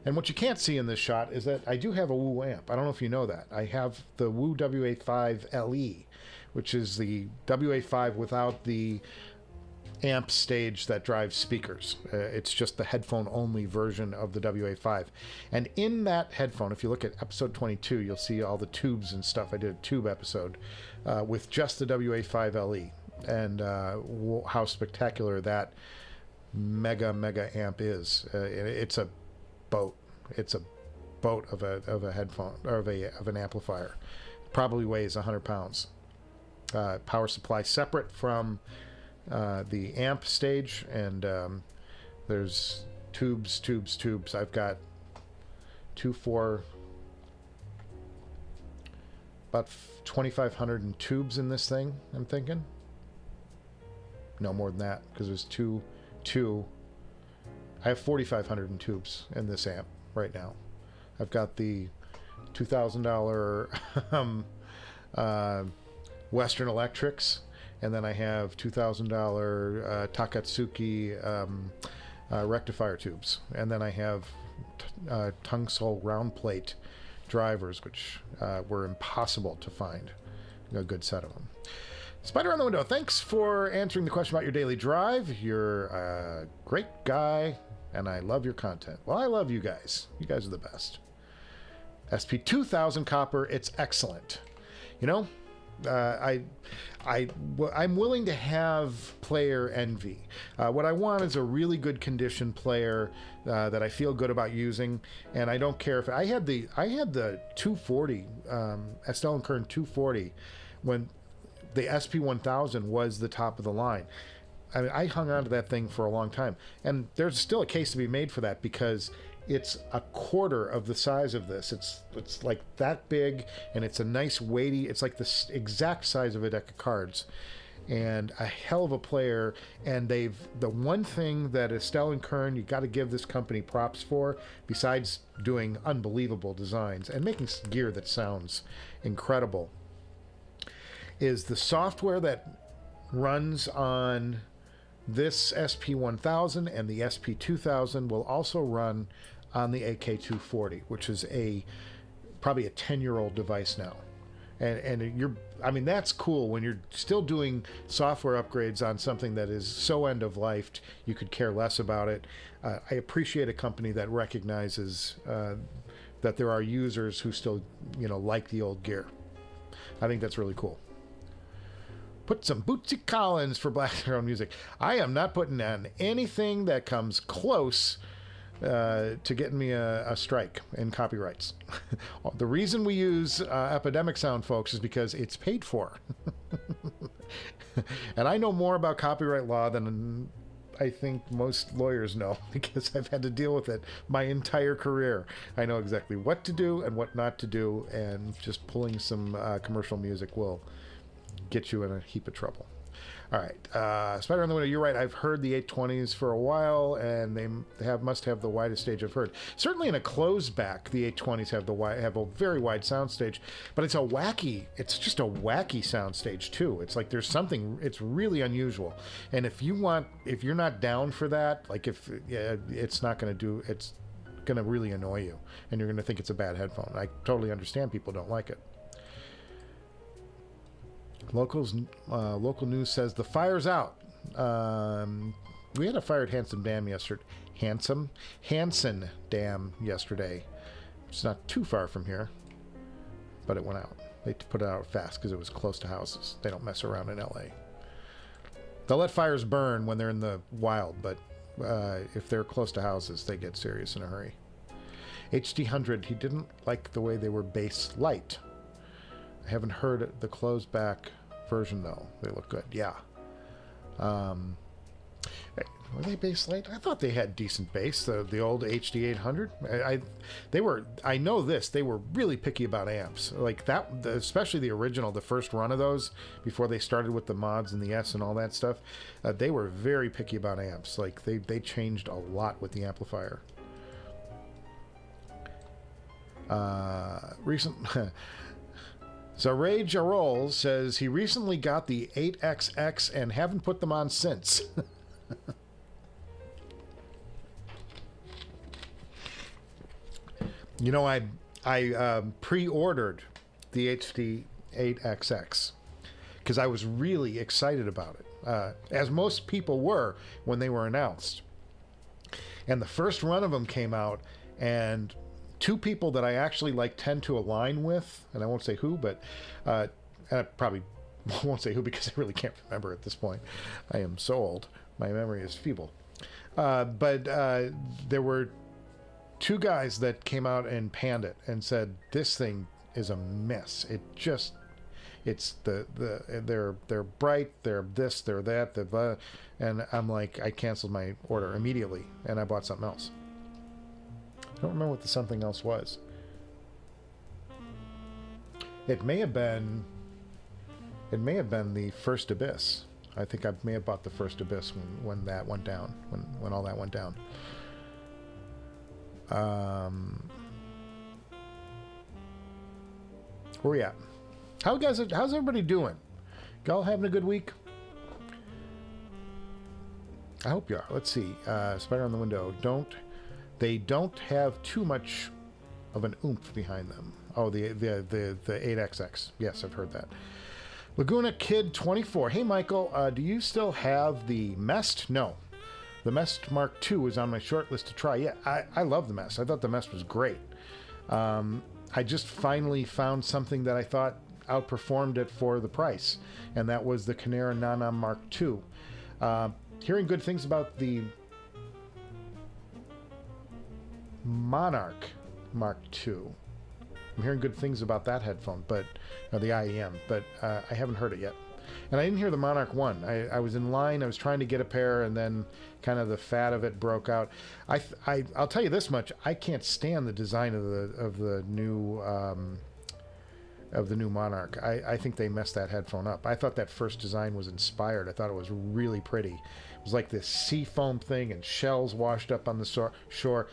and what you can't see in this shot is that I do have a Woo amp. I don't know if you know that. I have the Woo WA5 LE, which is the WA5 without the amp stage that drives speakers. It's just the headphone only version of the WA5. And in that headphone, if you look at episode 22, you'll see all the tubes and stuff. I did a tube episode with just the WA5 LE, and how spectacular that mega amp is. It's a boat. It's a boat of a headphone, or of an amplifier. Probably weighs 100 pounds. Power supply separate from the amp stage, and there's tubes. I've got about 2,500 in tubes in this thing, I'm thinking. No, more than that, because there's two. I have 4,500 in tubes in this amp right now. I've got the $2,000 Western Electrics, and then I have $2,000 Takatsuki rectifier tubes, and then I have tungsol round plate drivers, which were impossible to find. A good set of them. Spider on the window, thanks for answering the question about your daily drive. You're a great guy, and I love your content. Well, I love you guys. You guys are the best. SP2000 copper, it's excellent. You know, I'm willing to have player envy. What I want is a really good condition player that I feel good about using, and I don't care if I had the 240 Estelle & Kern 240 when the SP1000 was the top of the line. I mean, I hung on to that thing for a long time, and there's still a case to be made for that because it's a quarter of the size of this. It's like that big, and it's a nice weighty. It's like the exact size of a deck of cards, and a hell of a player. And the one thing that Estelle & Kern, you got to give this company props for, besides doing unbelievable designs and making gear that sounds incredible, is the software that runs on this SP1000 and the SP2000 will also run on the AK240, which is probably a 10-year-old device now. And I mean, that's cool when you're still doing software upgrades on something that is so end of life, you could care less about it. I appreciate a company that recognizes that there are users who still, like the old gear. I think that's really cool. Put some Bootsy Collins for background music. I am not putting on anything that comes close to getting me a strike in copyrights. The reason we use Epidemic Sound, folks, is because it's paid for. And I know more about copyright law than I think most lawyers know, because I've had to deal with it my entire career. I know exactly what to do and what not to do, and just pulling some commercial music will get you in a heap of trouble. All right, Spider on the Window, you're right. I've heard the 820s for a while, and they must have the widest stage I've heard. Certainly in a closed back, the 820s have a very wide sound stage, but it's just a wacky sound stage too. It's like there's something, it's really unusual. And if you're not down for that, like it's going to really annoy you, and you're going to think it's a bad headphone. I totally understand people don't like it. Local news says the fire's out. We had a fire at Hanson Dam yesterday. Hanson Dam yesterday. It's not too far from here, but it went out. They put it out fast because it was close to houses. They don't mess around in LA. They'll let fires burn when they're in the wild, but if they're close to houses, they get serious in a hurry. HD100, he didn't like the way they were bass light. I haven't heard the closed back version though. They look good. Yeah. Were they bass light? I thought they had decent bass. The old HD 800. I know this. They were really picky about amps. Like that, especially the original, the first run of those before they started with the mods and the S and all that stuff. They were very picky about amps. Like they changed a lot with the amplifier. Zaray Jarol says he recently got the 8XX and haven't put them on since. You know, I pre-ordered the HD 8XX because I was really excited about it, as most people were when they were announced. And the first run of them came out, and two people that I actually tend to align with, and I won't say who, but and I probably won't say who because I really can't remember at this point. I am so old. My memory is feeble. But there were two guys that came out and panned it and said, this thing is a mess. They're bright, they're this, they're that, they're blah. And I'm like, I canceled my order immediately and I bought something else. I don't remember what the something else was. It may have been the first Abyss. I think I may have bought the first Abyss when that went down, when all that went down. Where we at? How's everybody doing? Y'all having a good week? I hope you are. Let's see. Spider on the Window. They don't have too much of an oomph behind them. Oh, the 8XX. Yes, I've heard that. Laguna Kid 24. Hey, Michael, do you still have the Mest? No. The Mest Mark II is on my short list to try. Yeah, I love the Mest. I thought the Mest was great. I just finally found something that I thought outperformed it for the price, and that was the Kinera Nanna Mark II. Hearing good things about the Monarch Mark II. I'm hearing good things about that headphone, but the IEM, but I haven't heard it yet. And I didn't hear the Monarch 1. I was in line, I was trying to get a pair, and then kind of the fat of it broke out. I'll tell you this much, I can't stand the design of the new Monarch. I think they messed that headphone up. I thought that first design was inspired. I thought it was really pretty. It was like this sea foam thing and shells washed up on the shore.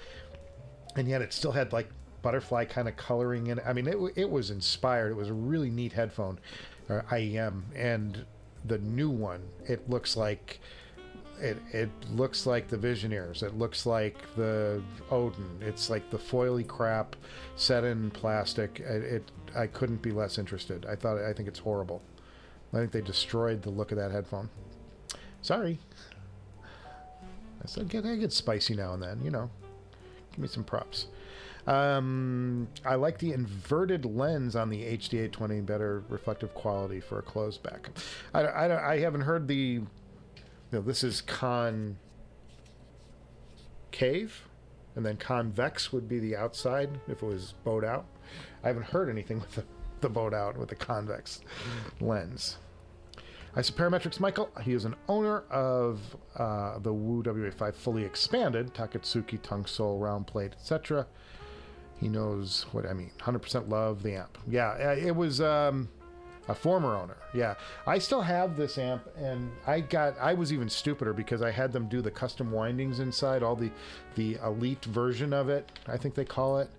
And yet it still had like butterfly kind of coloring in it. I mean, it was inspired. It was a really neat headphone, or IEM. And the new one, it looks like it looks like the Visioneers. It looks like the Odin. It's like the foily crap set in plastic. I couldn't be less interested. I think it's horrible. I think they destroyed the look of that headphone. Sorry. I get spicy now and then, you know. Give me some props. I like the inverted lens on the HD 820, better reflective quality for a closed back. I haven't heard this is Concave. and then convex would be the outside if it was bowed out. I haven't heard anything with the bowed out with the convex lens. I said Parametrics Michael. He is an owner of the Wu WA5 fully expanded, Takatsuki, tongue sole, round plate, etc. He knows what I mean. 100% love the amp. Yeah, it was a former owner. Yeah, I still have this amp, and I was even stupider because I had them do the custom windings inside, all the elite version of it, I think they call it.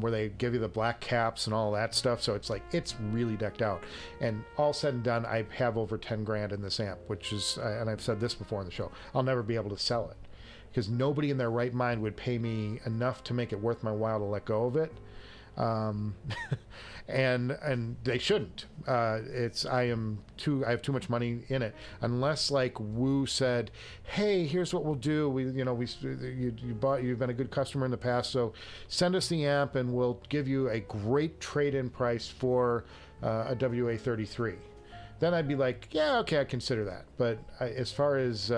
Where they give you the black caps and all that stuff, so it's like it's really decked out. And all said and done, I have over 10 grand in this amp, which is, and I've said this before in the show, I'll never be able to sell it because nobody in their right mind would pay me enough to make it worth my while to let go of it. And they shouldn't. I have too much money in it, unless like Wu said, hey, here's what we'll do. You've been a good customer in the past, so send us the amp and we'll give you a great trade-in price for a WA33. Then I'd be like, yeah, okay, I'd consider that. But as far as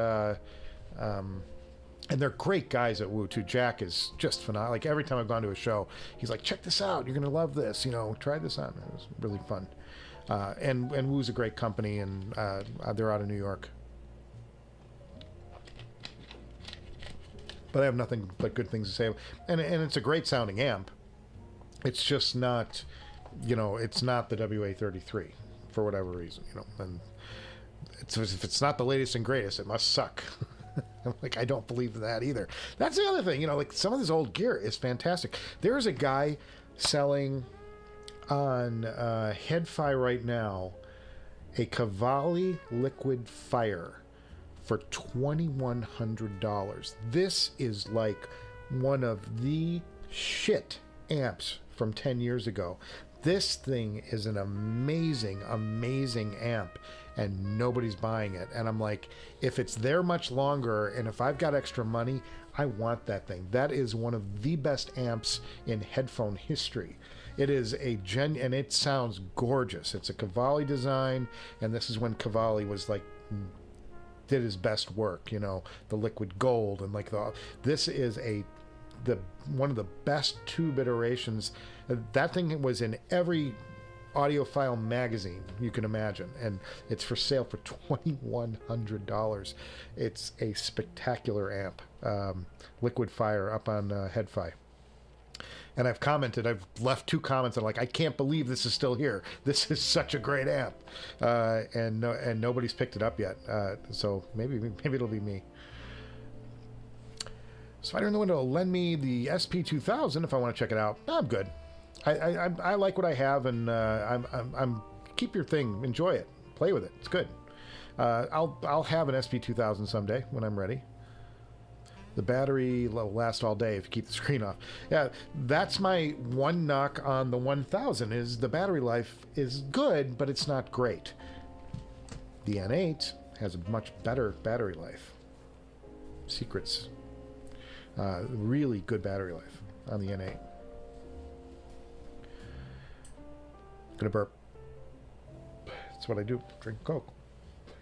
and they're great guys at Wu too. Jack is just phenomenal. Like every time I've gone to a show, he's like, check this out. You're going to love this. Try this out. It was really fun. And Wu's a great company, and they're out of New York. But I have nothing but good things to say. And it's a great sounding amp. It's just not, it's not the WA33 for whatever reason, And if it's not the latest and greatest, it must suck. I'm like, I don't believe that either. That's the other thing, like some of this old gear is fantastic. There is a guy selling on Headphone right now a Cavalli Liquid Fire for $2,100. This is like one of the shit amps from 10 years ago. This thing is an amazing, amazing amp, and nobody's buying it. And I'm like, if it's there much longer, and if I've got extra money, I want that thing. That is one of the best amps in headphone history. It is and it sounds gorgeous. It's a Cavalli design, and this is when Cavalli was like, did his best work, the liquid gold, and like this is one of the best tube iterations. That thing was in every audiophile magazine you can imagine, and it's for sale for $2,100. It's a spectacular amp. Liquid Fire up on Headphone. And I've commented, I've left 2 comments, and I'm like, I can't believe this is still here. This is such a great amp. And nobody's picked it up yet. So maybe it'll be me. Spider in the Window, lend me the SP2000 if I want to check it out. I'm good. I like what I have, and I'm keep your thing, enjoy it, play with it. It's good. I'll have an SP2000 someday when I'm ready. The battery will last all day if you keep the screen off. Yeah, that's my one knock on the 1000 is the battery life is good, but it's not great. The N8 has a much better battery life. Secrets. Really good battery life on the N8. Gonna burp. That's what I do. Drink Coke.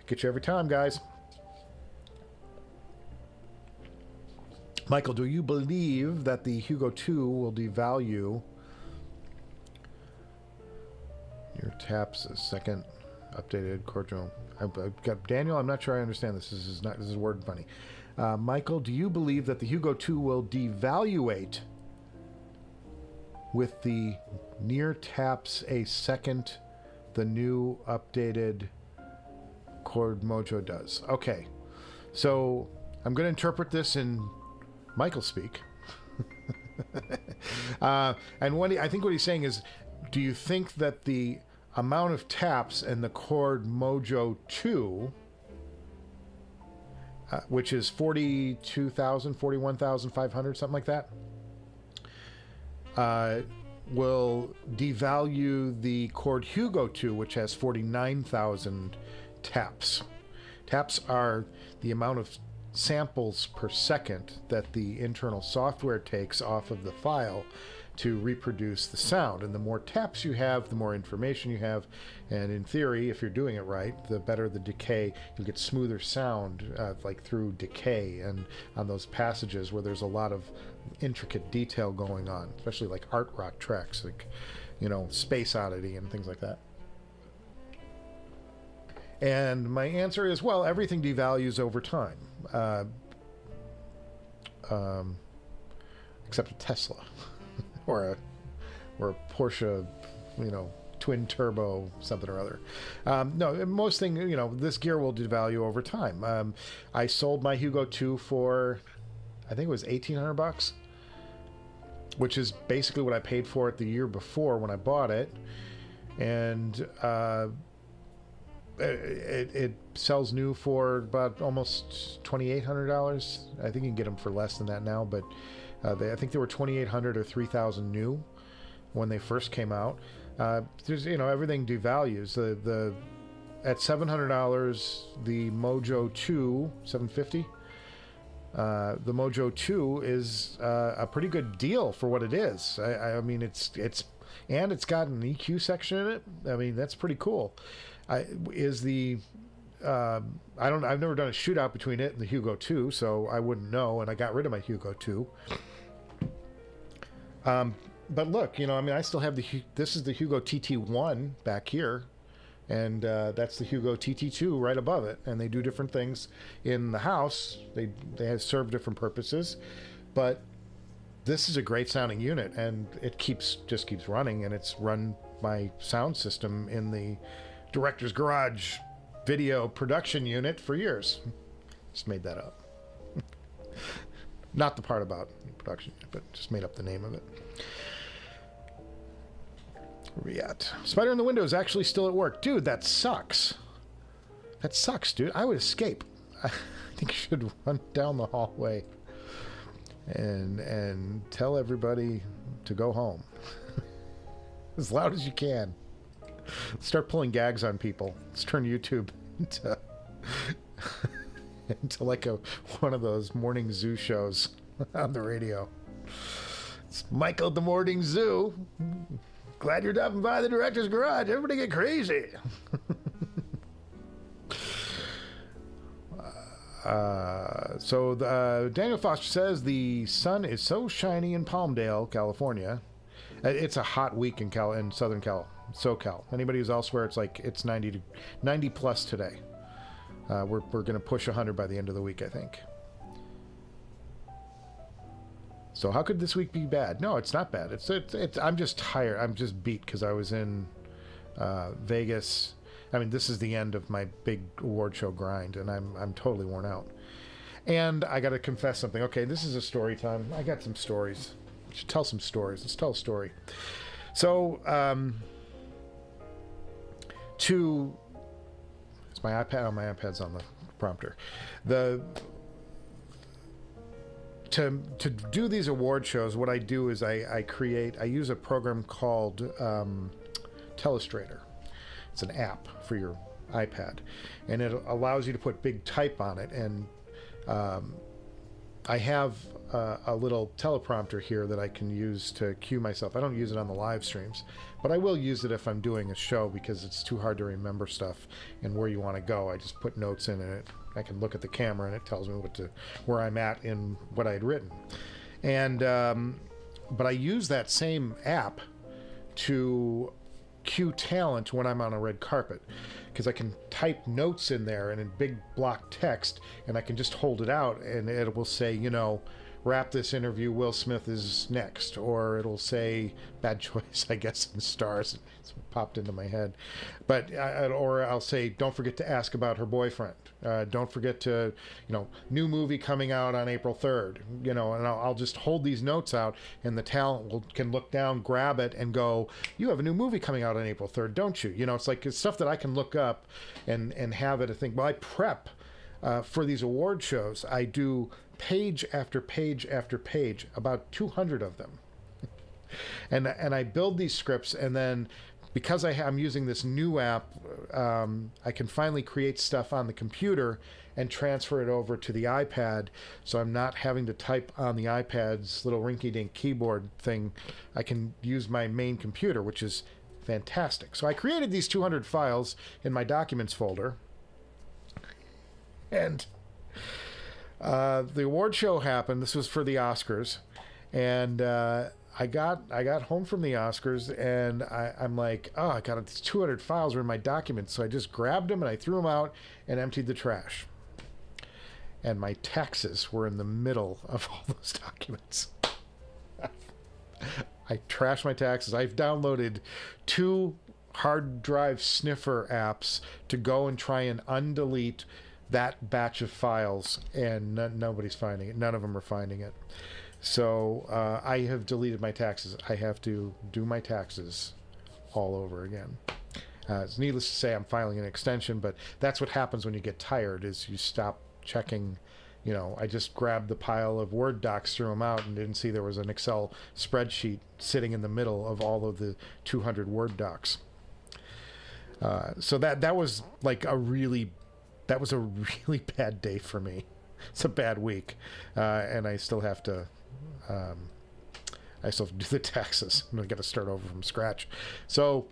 Get you every time, guys. Michael, do you believe that the Hugo 2 will devalue your taps a second updated Cordial? I've got Daniel. I'm not sure I understand this. This is word funny. Michael, do you believe that the Hugo 2 will devaluate with the near taps a second the new updated Chord Mojo does? Okay, so I'm going to interpret this in Michael speak. And I think what he's saying is, do you think that the amount of taps in the Chord Mojo 2, which is 42,000, 41,500, something like that, will devalue the Chord Hugo 2, which has 49,000 taps. Taps are the amount of samples per second that the internal software takes off of the file to reproduce the sound. And the more taps you have, the more information you have. And in theory, if you're doing it right, the better the decay. You'll get smoother sound, like through decay and on those passages where there's a lot of intricate detail going on, especially like art rock tracks, like, you know, Space Oddity and things like that. And my answer is, well, everything devalues over time. Except a Tesla or a Porsche, you know, twin turbo something or other. No, most things, you know, this gear will devalue over time. I sold my Hugo 2 for, I think it was $1,800, which is basically what I paid for it the year before when I bought it. And it sells new for about almost $2,800. I think you can get them for less than that now, but I think they were $2,800 or $3,000 new when they first came out. There's, you know, everything devalues. The at $700, the Mojo 2, $750. The Mojo 2 is a pretty good deal for what it is. I mean, it's and it's got an EQ section in it. I mean, that's pretty cool. I've never done a shootout between it and the Hugo 2, so I wouldn't know, and I got rid of my Hugo 2. But look, you know, I mean, I still have this is the Hugo TT1 back here, and that's the Hugo TT2 right above it, and they do different things in the house. They serve different purposes, but this is a great sounding unit, and it just keeps running, and it's run my sound system in the Director's Garage video production unit for years. Just made that up. Not the part about production, but just made up the name of it. Where we at? Spider in the Window is actually still at work. Dude, that sucks. That sucks, dude. I would escape. I think you should run down the hallway and tell everybody to go home. As loud as you can. Start pulling gags on people. Let's turn YouTube into like one of those morning zoo shows on the radio. It's Michael at the Morning Zoo. Glad you're dropping by the Director's Garage. Everybody get crazy. Daniel Foster says the sun is so shiny in Palmdale, California. It's a hot week in Southern SoCal. Anybody who's elsewhere, it's 90 plus today. We're going to push 100 by the end of the week, I think. So how could this week be bad? No, it's not bad. I'm just tired. I'm just beat because I was in Vegas. I mean, this is the end of my big award show grind, and I'm totally worn out. And I got to confess something. Okay, this is a story time. I got some stories. I should tell some stories. Let's tell a story. So, it's my iPad. Oh, my iPad's on the prompter. To do these award shows, what I do is I use a program called Telestrator. It's an app for your iPad, and it allows you to put big type on it. And I have a little teleprompter here that I can use to cue myself. I don't use it on the live streams, but I will use it if I'm doing a show because it's too hard to remember stuff and where you want to go. I just put notes in it. I can look at the camera and it tells me where I'm at in what I had written. And but I use that same app to cue talent when I'm on a red carpet, because I can type notes in there and in big block text, and I can just hold it out and it will say, you know, wrap this interview, Will Smith is next, or it'll say bad choice, I guess, in stars. It's popped into my head. But or I'll say, don't forget to ask about her boyfriend. Don't forget to, you know, new movie coming out on April 3rd, you know, and I'll just hold these notes out, and the talent can look down, grab it, and go, you have a new movie coming out on April 3rd, don't you? You know, it's stuff that I can look up and have it. I think, well, I prep for these award shows. I do page after page after page, about 200 of them. And I build these scripts, and then because I'm using this new app, I can finally create stuff on the computer and transfer it over to the iPad, so I'm not having to type on the iPad's little rinky-dink keyboard thing. I can use my main computer, which is fantastic. So I created these 200 files in my Documents folder, and the award show happened. This was for the Oscars, and I got home from the Oscars, and I'm like, oh, I got these 200 files were in my Documents, so I just grabbed them and I threw them out and emptied the trash. And my taxes were in the middle of all those documents. I trashed my taxes. I've downloaded 2 hard drive sniffer apps to go and try and undelete that batch of files, and nobody's finding it. None of them are finding it. So I have deleted my taxes. I have to do my taxes all over again. It's needless to say, I'm filing an extension, but that's what happens when you get tired, is you stop checking. You know, I just grabbed the pile of Word docs, threw them out, and didn't see there was an Excel spreadsheet sitting in the middle of all of the 200 Word docs. So that was like a really bad day for me. It's a bad week, and I still have to do the taxes. I'm gonna got to start over from scratch. So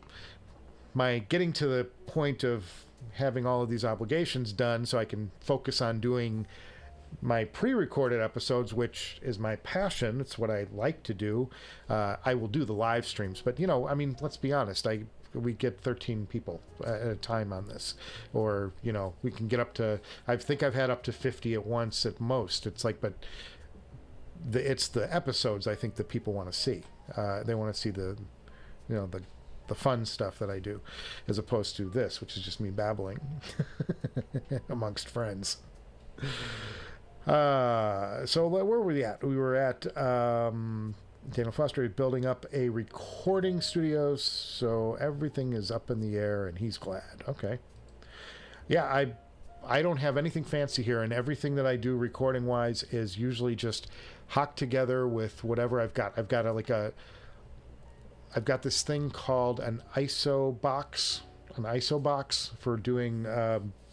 my getting to the point of having all of these obligations done so I can focus on doing my pre-recorded episodes, which is my passion. It's what I like to do. I will do the live streams, but you know, I mean, let's be honest. We get 13 people at a time on this, or you know, we can get up to. I think I've had up to 50 at once at most. It's like, but it's the episodes I think that people want to see. They want to see the fun stuff that I do, as opposed to this, which is just me babbling amongst friends. So where were we at? We were at Daniel Foster building up a recording studio, so everything is up in the air, and he's glad. Okay. Yeah, I don't have anything fancy here, and everything that I do recording wise is usually just hocked together with whatever I've got. I've got this thing called an ISO box for doing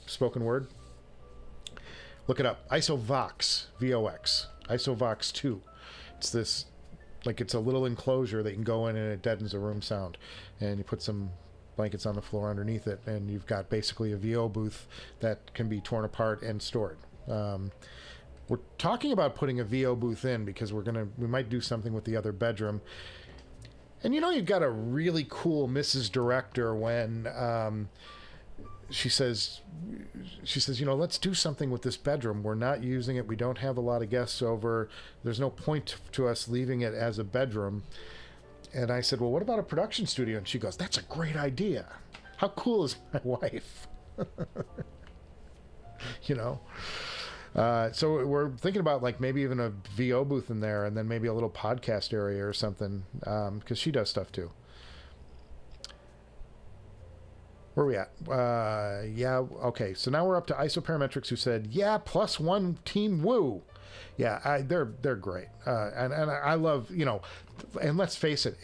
spoken word. Look it up. ISOVox, VOX, ISOVox 2. It's this, like, it's a little enclosure that you can go in and it deadens the room sound. And you put some blankets on the floor underneath it, and you've got basically a VO booth that can be torn apart and stored. We're talking about putting a VO booth in because we might do something with the other bedroom. And you know, you've got a really cool Mrs. Director when she says, you know, let's do something with this bedroom. We're not using it. We don't have a lot of guests over. There's no point to us leaving it as a bedroom. And I said, well, what about a production studio? And she goes, that's a great idea. How cool is my wife? You know? So we're thinking about like maybe even a VO booth in there, and then maybe a little podcast area or something, because she does stuff too. Where are we at? Yeah, okay. So now we're up to Isoparametrics, who said, yeah, +1 team woo. Yeah, they're great. And I love, you know, and let's face it,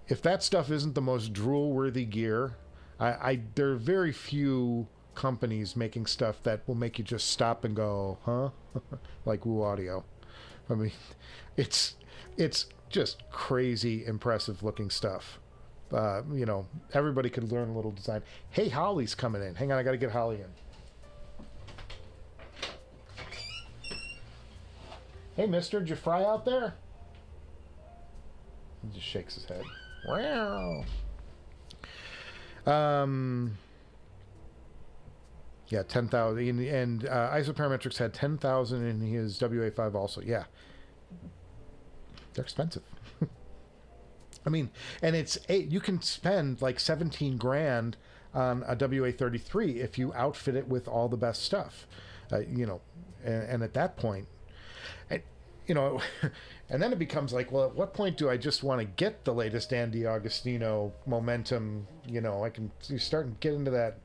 if that stuff isn't the most drool-worthy gear, there are very few companies making stuff that will make you just stop and go, huh? Like Thieaudio. I mean, it's just crazy impressive looking stuff. You know, everybody could learn a little design. Hey, Holly's coming in. Hang on, I gotta get Holly in. Hey, mister, did you fry out there? He just shakes his head. Wow. Yeah, 10,000. And Isoparametrics had 10,000 in his WA5 also. Yeah. They're expensive. I mean, and you can spend like 17 grand on a WA33 if you outfit it with all the best stuff, you know, and at that point, you know, and then it becomes like, well, at what point do I just want to get the latest Andy Agostino momentum? You know, you start to get into that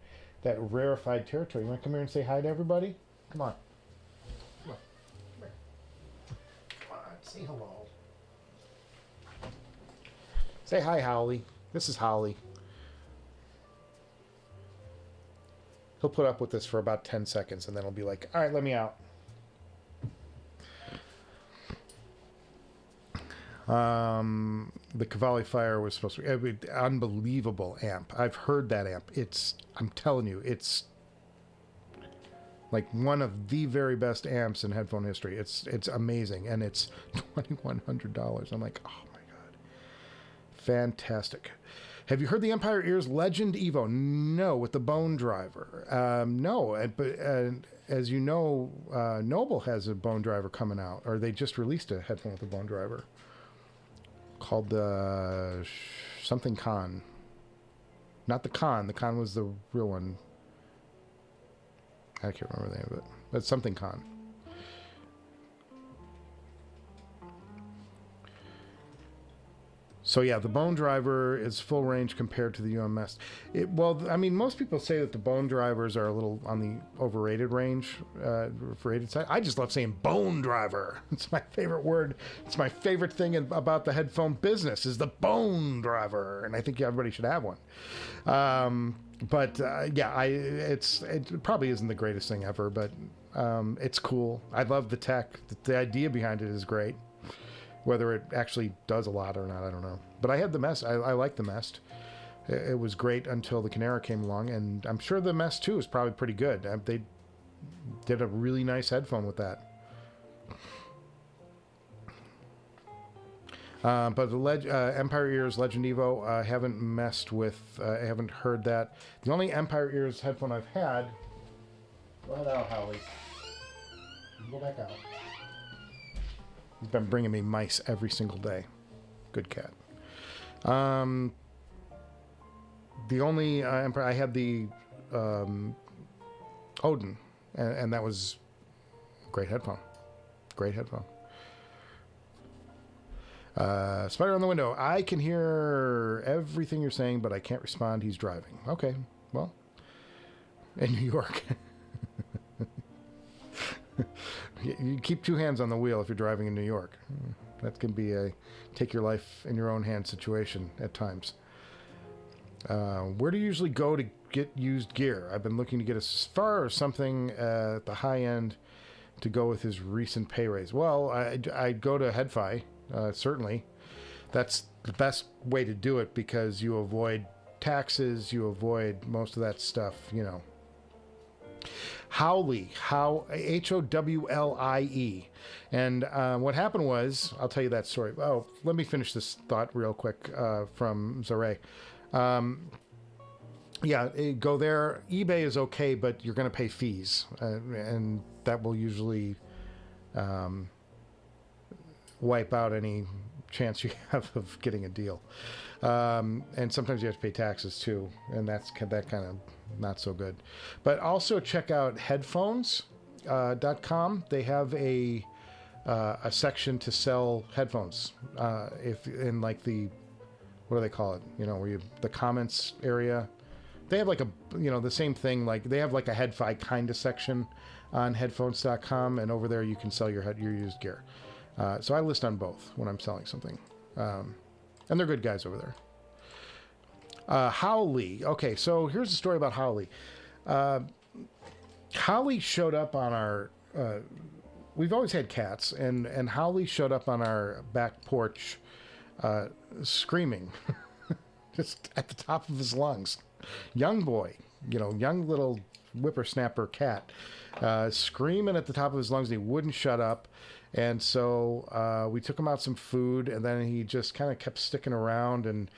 rarefied territory. You want to come here and say hi to everybody? Come on. Come on. Come here. Come on, say hello. Say hi, Howley. This is Holly. He'll put up with this for about 10 seconds, and then he'll be like, all right, let me out. The Cavalli Fire was supposed to be unbelievable amp. I've heard that amp. I'm telling you, it's like one of the very best amps in headphone history. It's amazing, and it's $2,100. I'm like, oh my god, fantastic. Have you heard the Empire Ears Legend Evo? No, with the bone driver. No, but as you know, Noble has a bone driver coming out, or they just released a headphone with a bone driver called the something Con. Not the Con. The Con was the real one. I can't remember the name of it. But something Con. So yeah, the bone driver is full range compared to the UMS. Well, I mean, most people say that the bone drivers are a little on the overrated range, overrated side. I just love saying bone driver. It's my favorite word. It's my favorite thing about the headphone business is the bone driver, and I think everybody should have one. Yeah, it probably isn't the greatest thing ever, but it's cool. I love the tech. The idea behind it is great. Whether it actually does a lot or not, I don't know. But I had the Meze. I like the Meze. It was great until the Kinera came along, and I'm sure the Meze 2 is probably pretty good. They did a really nice headphone with that. But the Empire Ears Legend Evo, I haven't messed with. I haven't heard that. The only Empire Ears headphone I've had. Go ahead out, Holly. Go back out. He's been bringing me mice every single day. Good cat. The only Empire I had the Odin, and that was a great headphone. Great headphone. Spider on the window. I can hear everything you're saying, but I can't respond. He's driving. Okay, well, in New York. You keep two hands on the wheel if you're driving in New York. That can be a take your life in your own hand situation at times. Where do you usually go to get used gear? I've been looking to get as far as something at the high end to go with his recent pay raise. Well, I'd go to Headfi, certainly. That's the best way to do it because you avoid taxes, you avoid most of that stuff, you know. Howlie, Howlie. And what happened was, I'll tell you that story. Oh, let me finish this thought real quick from Zare. Yeah, go there. eBay is okay, but you're going to pay fees. And that will usually wipe out any chance you have of getting a deal. And sometimes you have to pay taxes too. And that kind of not so good. But also check out headphones.com. They have a section to sell headphones. If in like the, what do they call it? You know, where the comments area. They have like the same thing. Like they have like a Headfi kind of section on headphones.com, and over there you can sell your used gear. So I list on both when I'm selling something, and they're good guys over there. Howlie. Okay, so here's the story about Howlie. Howlie showed up on our. We've always had cats, and Howlie showed up on our back porch, screaming, just at the top of his lungs. Young boy, young little whippersnapper cat, screaming at the top of his lungs. And he wouldn't shut up. And so we took him out some food, and then he just kind of kept sticking around, and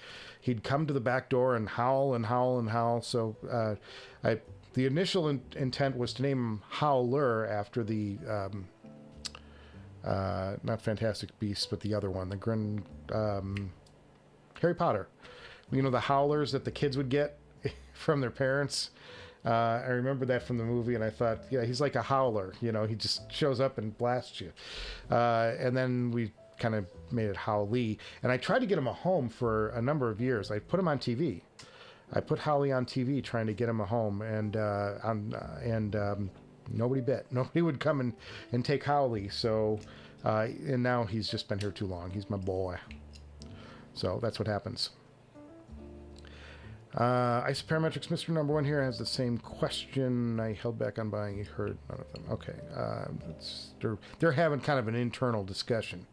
he'd come to the back door and howl and howl and howl. So the initial intent was to name him Howler after the, not Fantastic Beasts, but the other one, Harry Potter. The howlers that the kids would get from their parents. I remember that from the movie, and I thought, yeah, he's like a howler. He just shows up and blasts you. And then we kind of made it Howlie. And I tried to get him a home for a number of years. I put him on TV. I put Howlie on TV trying to get him a home, and nobody bit. Nobody would come and take Howlie. So, and now he's just been here too long. He's my boy. So that's what happens. Ice Parametrics, Mr. Number One here has the same question. I held back on buying. You heard none of them. Okay. They're having kind of an internal discussion.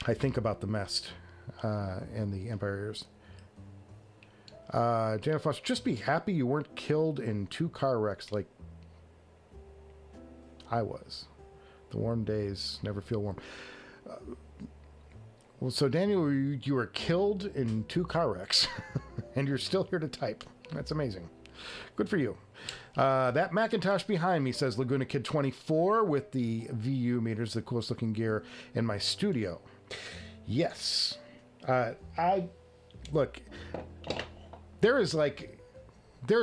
I think about the Mest and the Empyreans. Janet Foster, just be happy you weren't killed in 2 car wrecks like I was. The warm days never feel warm. Well, so Daniel, you were killed in 2 car wrecks, and you're still here to type. That's amazing. Good for you. That Macintosh behind me says Laguna Kid 24 with the VU meters, the coolest looking gear in my studio. Yes. Look, there's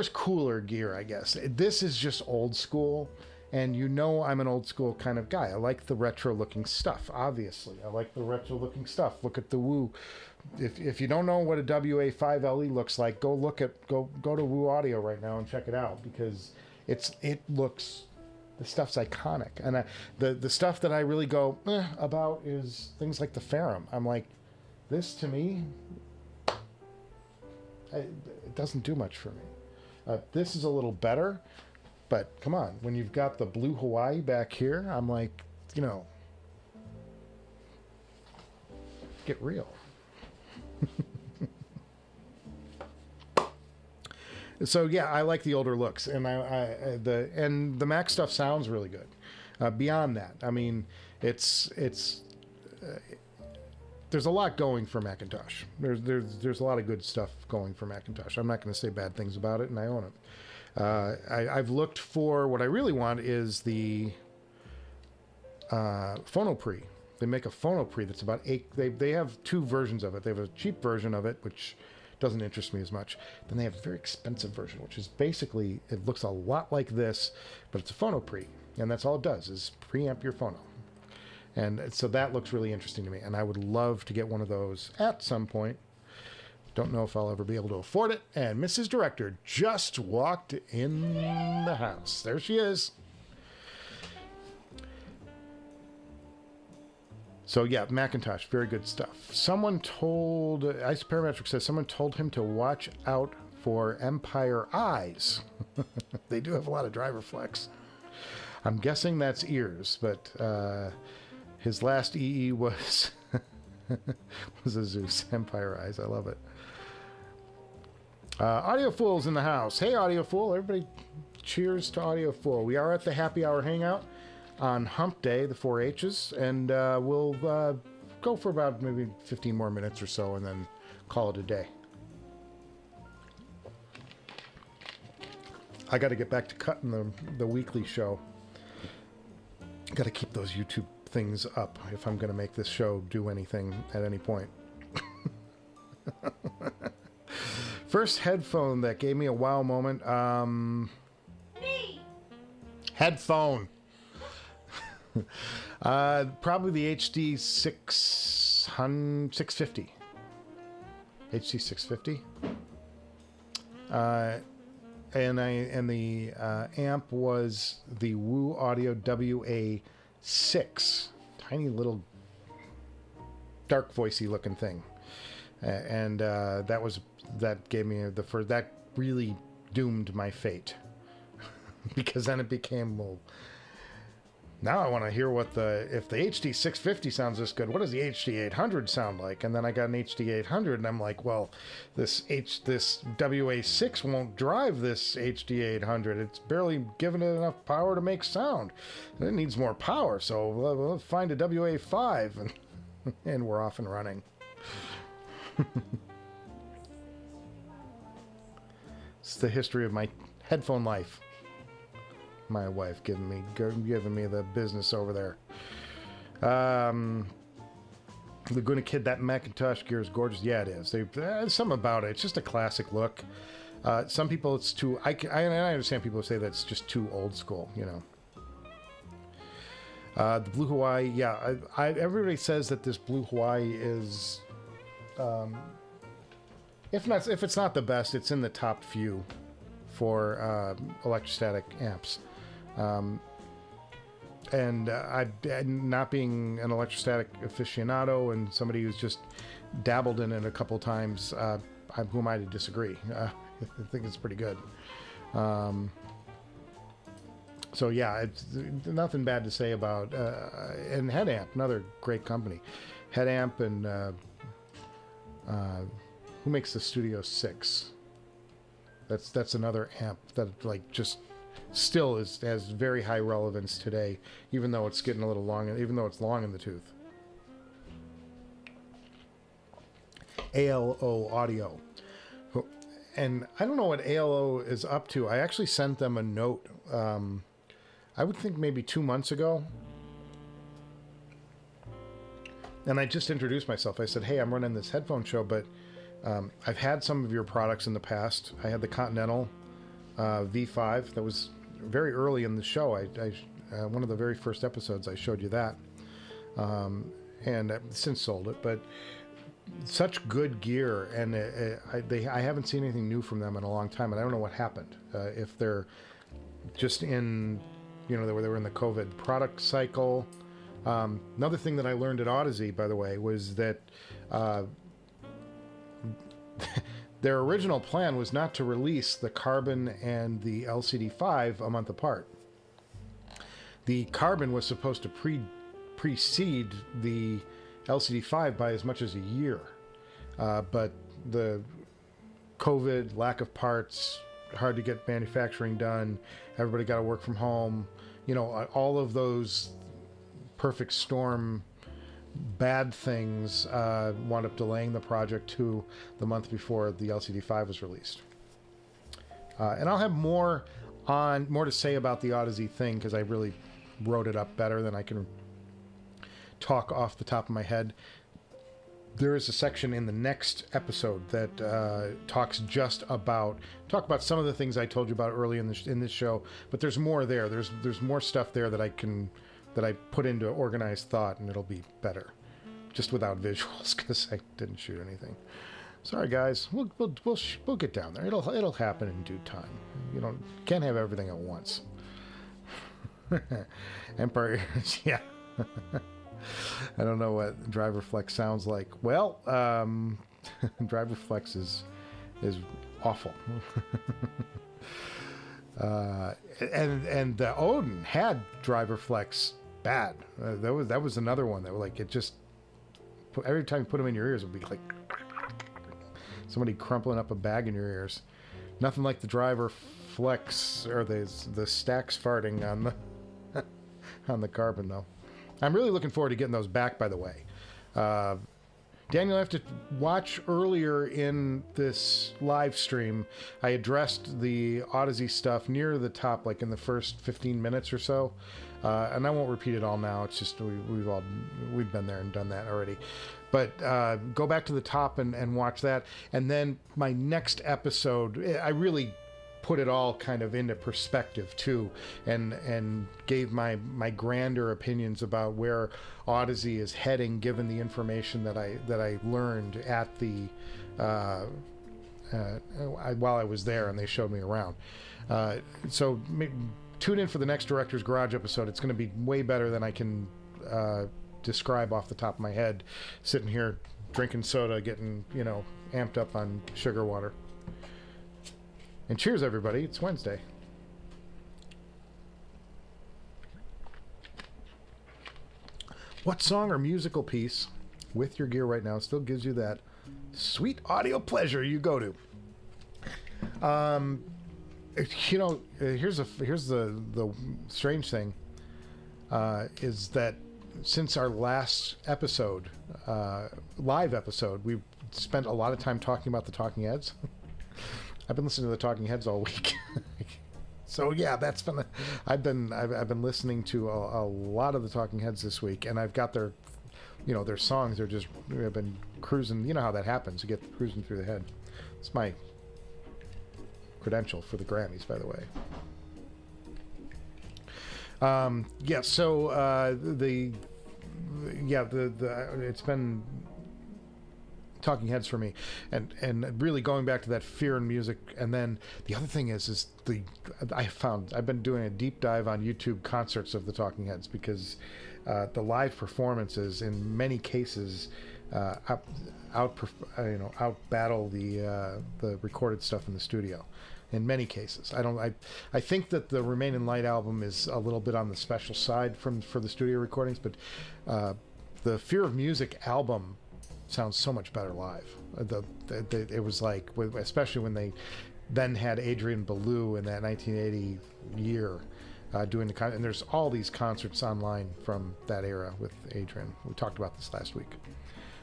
cooler gear, I guess. This is just old school. And you know I'm an old school kind of guy. I like the retro looking stuff, obviously. I like the retro looking stuff. Look at the Woo. If you don't know what a WA5LE looks like, go to Woo Audio right now and check it out, because the stuff's iconic. And the stuff that I really go about is things like the Ferrum. I'm like, this to me, it doesn't do much for me. This is a little better. But come on, when you've got the Blue Hawaii back here, I'm like, get real. So yeah, I like the older looks, and the Mac stuff sounds really good. Beyond that, I mean, it's there's a lot going for Macintosh. There's a lot of good stuff going for Macintosh. I'm not going to say bad things about it, and I own it. I've looked for what I really want is the Phonopre. They make a Phonopre that's about 8. They have 2 versions of it. They have a cheap version of it, which doesn't interest me as much. Then they have a very expensive version, which is basically, it looks a lot like this, but it's a Phonopre, and that's all it does is preamp your phono. And so that looks really interesting to me, and I would love to get one of those at some point. Don't know if I'll ever be able to afford it. And Mrs. Director just walked in the house. There she is. So yeah, Macintosh, very good stuff. Someone told, Ice Parametric says, someone told him to watch out for Empire eyes. They do have a lot of driver flex. I'm guessing that's ears, but his last EE was was a Zeus. Empire eyes, I love it. Audio Fool's in the house. Hey, Audio Fool. Everybody, cheers to Audio Fool. We are at the Happy Hour Hangout on Humpday, the 4 H's, and we'll go for about maybe 15 more minutes or so and then call it a day. I got to get back to cutting the weekly show. Got to keep those YouTube things up if I'm going to make this show do anything at any point. First headphone that gave me a wow moment. Headphone. Probably the HD 650. HD 650. And the amp was the Woo Audio WA6. Tiny little dark voicey looking thing. And that gave me that really doomed my fate. Because then it became, well, now I want to hear if the HD 650 sounds this good, what does the HD 800 sound like? And then I got an HD 800 and I'm like, well, this WA6 won't drive this HD 800. It's barely giving it enough power to make sound. It needs more power, so we'll find a WA5 and we're off and running. It's the history of my headphone life. My wife giving me the business over there. Laguna Kid, that Macintosh gear is gorgeous. Yeah, it is. There's something about it. It's just a classic look. Some people, it's too. I understand people say that it's just too old school. You know. The Blue Hawaii. Yeah, everybody says that this Blue Hawaii is. If it's not the best, it's in the top few for electrostatic amps. And not being an electrostatic aficionado and somebody who's just dabbled in it a couple times, who am I to disagree? I think it's pretty good. So yeah, it's nothing bad to say about and Headamp, another great company. Headamp and who makes the Studio 6? That's another amp that like just still has very high relevance today, even though it's getting a little long, even though it's long in the tooth. ALO Audio. And I don't know what ALO is up to. I actually sent them a note, I would think maybe 2 months ago. And I just introduced myself. I said, hey, I'm running this headphone show, but I've had some of your products in the past. I had the Continental V5 that was very early in the show. One of the very first episodes, I showed you that. And I've since sold it, but such good gear, and I haven't seen anything new from them in a long time, and I don't know what happened. If they're just in, they were in the COVID product cycle. Another thing that I learned at Audeze, by the way, was that their original plan was not to release the Carbon and the LCD5 a month apart. The Carbon was supposed to precede the LCD5 by as much as a year, but the COVID, lack of parts, hard to get manufacturing done, everybody got to work from home, all of those perfect storm bad things wound up delaying the project to the month before the LCD5 was released. And I'll have more to say about the Audeze thing, because I really wrote it up better than I can talk off the top of my head. There is a section in the next episode that talks about some of the things I told you about early in this show, but there's more there. There's more stuff there that I put into organized thought, and it'll be better, just without visuals, because I didn't shoot anything. Sorry, guys. We'll get down there. It'll happen in due time. Can't have everything at once. Empire, yeah. I don't know what Driver Flex sounds like. Well, Driver Flex is awful. And the Odin had Driver Flex bad. That was another one that like it just every time you put them in your ears, it would be like somebody crumpling up a bag in your ears. Nothing like the Driver Flex or the stacks farting on the Carbon though. I'm really looking forward to getting those back, by the way. Daniel, I have to watch earlier in this live stream. I addressed the Audeze stuff near the top, like in the first 15 minutes or so. And I won't repeat it all now. It's just we've been there and done that already. But go back to the top and watch that. And then my next episode, I really put it all kind of into perspective too, and gave my grander opinions about where Audeze is heading, given the information that I learned at the while I was there and they showed me around. So tune in for the next Director's Garage episode. It's going to be way better than I can describe off the top of my head, sitting here drinking soda, getting amped up on sugar water. And cheers, everybody. It's Wednesday. What song or musical piece with your gear right now still gives you that sweet audio pleasure you go to? Here's the strange thing, is that since our last episode, live episode, we've spent a lot of time talking about the Talking Heads. I've been listening to the Talking Heads all week. So yeah, that's been I've been listening to a lot of the Talking Heads this week, and I've got their songs are just, I've been cruising. You know how that happens, you get cruising through the head. It's my credential for the Grammys, by the way. It's been Talking Heads for me, and really going back to that fear in music. And then the other thing is I've been doing a deep dive on YouTube concerts of the Talking Heads, because the live performances in many cases out battle the recorded stuff in the studio. In many cases, I think that the Remain in Light album is a little bit on the special side for the studio recordings, but the Fear of Music album sounds so much better live. It was like, especially when they then had Adrian Belew in that 1980 year doing and there's all these concerts online from that era with Adrian. We talked about this last week.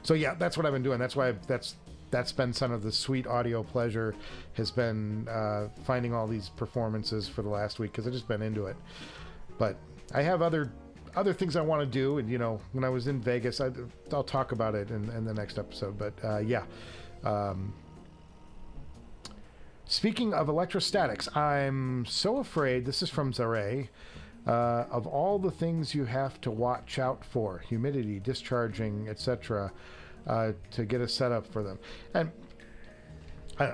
So yeah, that's what I've been doing. That's why that's been some of the sweet audio pleasure, has been finding all these performances for the last week, because I've just been into it. But I have other things I want to do, and when I was in Vegas, I'll talk about it in the next episode. But yeah. Speaking of electrostatics, I'm so afraid, this is from Zare, of all the things you have to watch out for, humidity, discharging, etc., to get a setup for them. And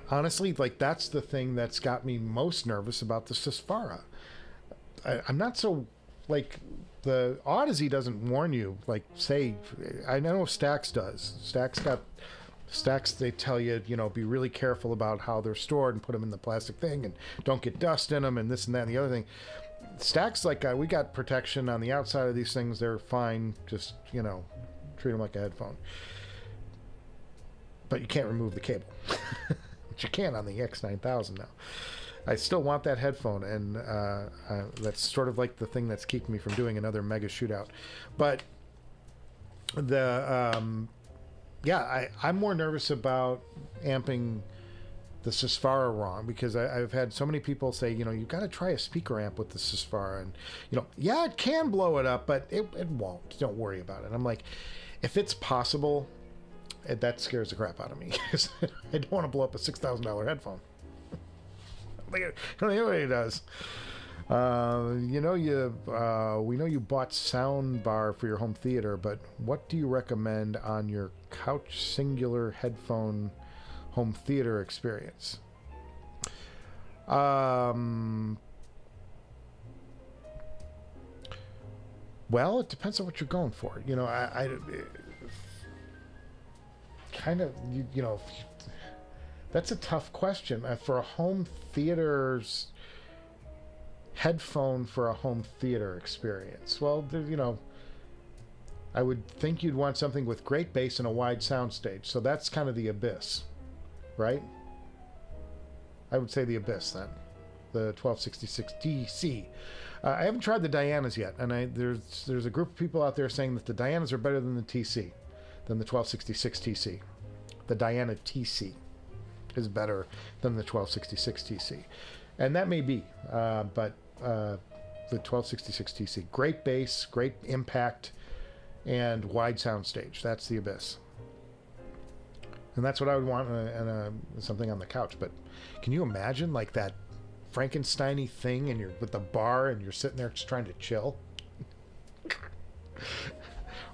honestly, that's the thing that's got me most nervous about the Susvara. I'm not so, the Audeze doesn't warn you, say, I know Stax does. Stax, they tell you, be really careful about how they're stored and put them in the plastic thing and don't get dust in them and this and that and the other thing. Stax, we got protection on the outside of these things. They're fine. Just, treat them like a headphone. But you can't remove the cable, which you can on the X9000 now. I still want that headphone, and that's sort of like the thing that's keeping me from doing another mega shootout. But I'm more nervous about amping the Susvara wrong, because I've had so many people say, you've got to try a speaker amp with the Susvara, and yeah, it can blow it up, but it won't. Don't worry about it. I'm like, if it's possible, that scares the crap out of me. I don't want to blow up a $6,000 headphone. I don't know what it does. We know you bought sound bar for your home theater, but what do you recommend on your couch singular headphone home theater experience? Well, it depends on what you're going for. That's a tough question. For a home theater's headphone for a home theater experience, well, I would think you'd want something with great bass and a wide soundstage. So that's kind of the Abyss, right? I would say the Abyss then, the 1266 TC. I haven't tried the Dianas yet, and there's a group of people out there saying that the Dianas are better than the TC, than the 1266 TC. The Diana TC is better than the 1266 TC, and that may be, but the 1266 TC, great bass, great impact, and wide soundstage. That's the Abyss, and that's what I would want in something on the couch. But can you imagine that Frankenstein-y thing, and you're with the bar and you're sitting there just trying to chill?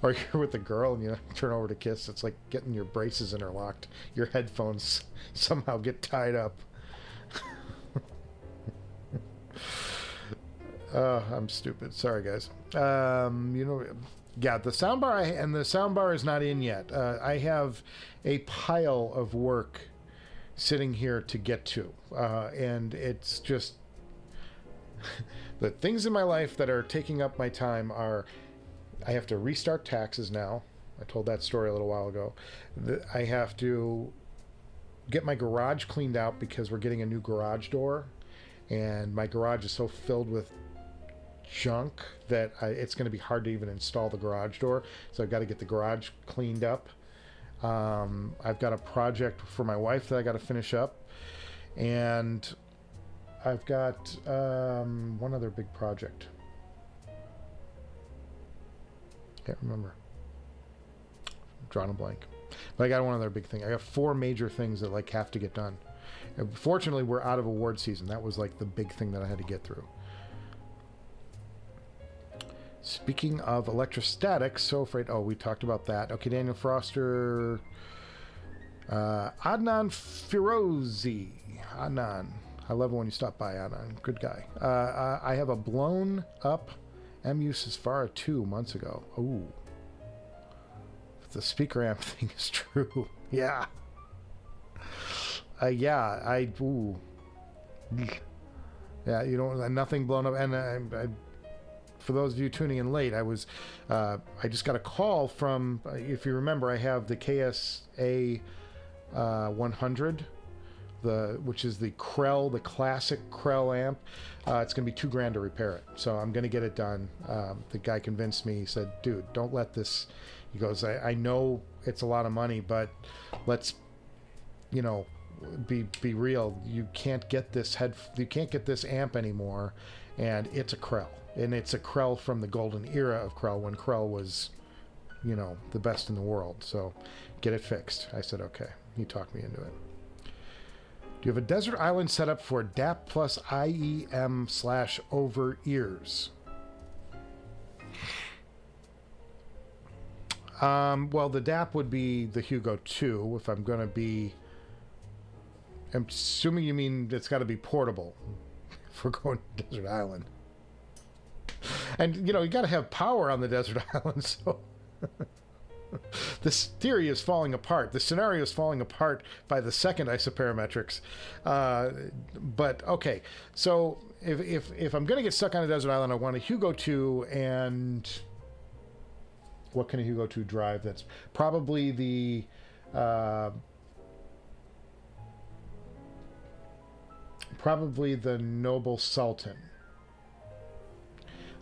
Or you're with a girl and you turn over to kiss. It's like getting your braces interlocked. Your headphones somehow get tied up. I'm stupid. Sorry, guys. Yeah, the soundbar, the soundbar is not in yet. I have a pile of work sitting here to get to, and it's just the things in my life that are taking up my time are, I have to restart taxes now. I told that story a little while ago. I have to get my garage cleaned out because we're getting a new garage door, and my garage is so filled with junk that it's going to be hard to even install the garage door. So I've got to get the garage cleaned up. I've got a project for my wife that I got to finish up, and I've got one other big project. Can't remember. I'm drawing a blank. But I got one other big thing. I got 4 major things that have to get done. And fortunately, we're out of award season. That was the big thing that I had to get through. Speaking of electrostatic, so afraid. Oh, we talked about that. Okay, Daniel Foster, Adnan Firozi. Adnan, I love it when you stop by, Adnan. Good guy. I have a blown up MU Susvara 2 months ago. Ooh. the speaker amp thing is true. Yeah. Ooh. Yeah, you know, nothing blown up. And I for those of you tuning in late, I just got a call from, if you remember, I have the KSA 100, which is the Krell, the classic Krell amp. It's going to be $2,000 to repair it, so I'm going to get it done. The guy convinced me. He said, "Dude, don't let this." He goes, "I know it's a lot of money, but let's, you know, be real. You can't get this amp anymore, and it's a Krell." And it's a Krell from the golden era of Krell, when Krell was, you know, the best in the world. So get it fixed. I said, okay. He talked me into it. Do you have a desert island set up for DAP plus IEM / over ears? Well, the DAP would be the Hugo 2 if I'm going to be... I'm assuming you mean it's got to be portable if we're going to Desert Island. And, you know, you got to have power on the desert island, so... This theory is falling apart. The scenario is falling apart by the second isoparametrics. But, okay. So, if I'm going to get stuck on a desert island, I want a Hugo 2, and... What can a Hugo 2 drive? That's probably the... probably the Noble Sultan.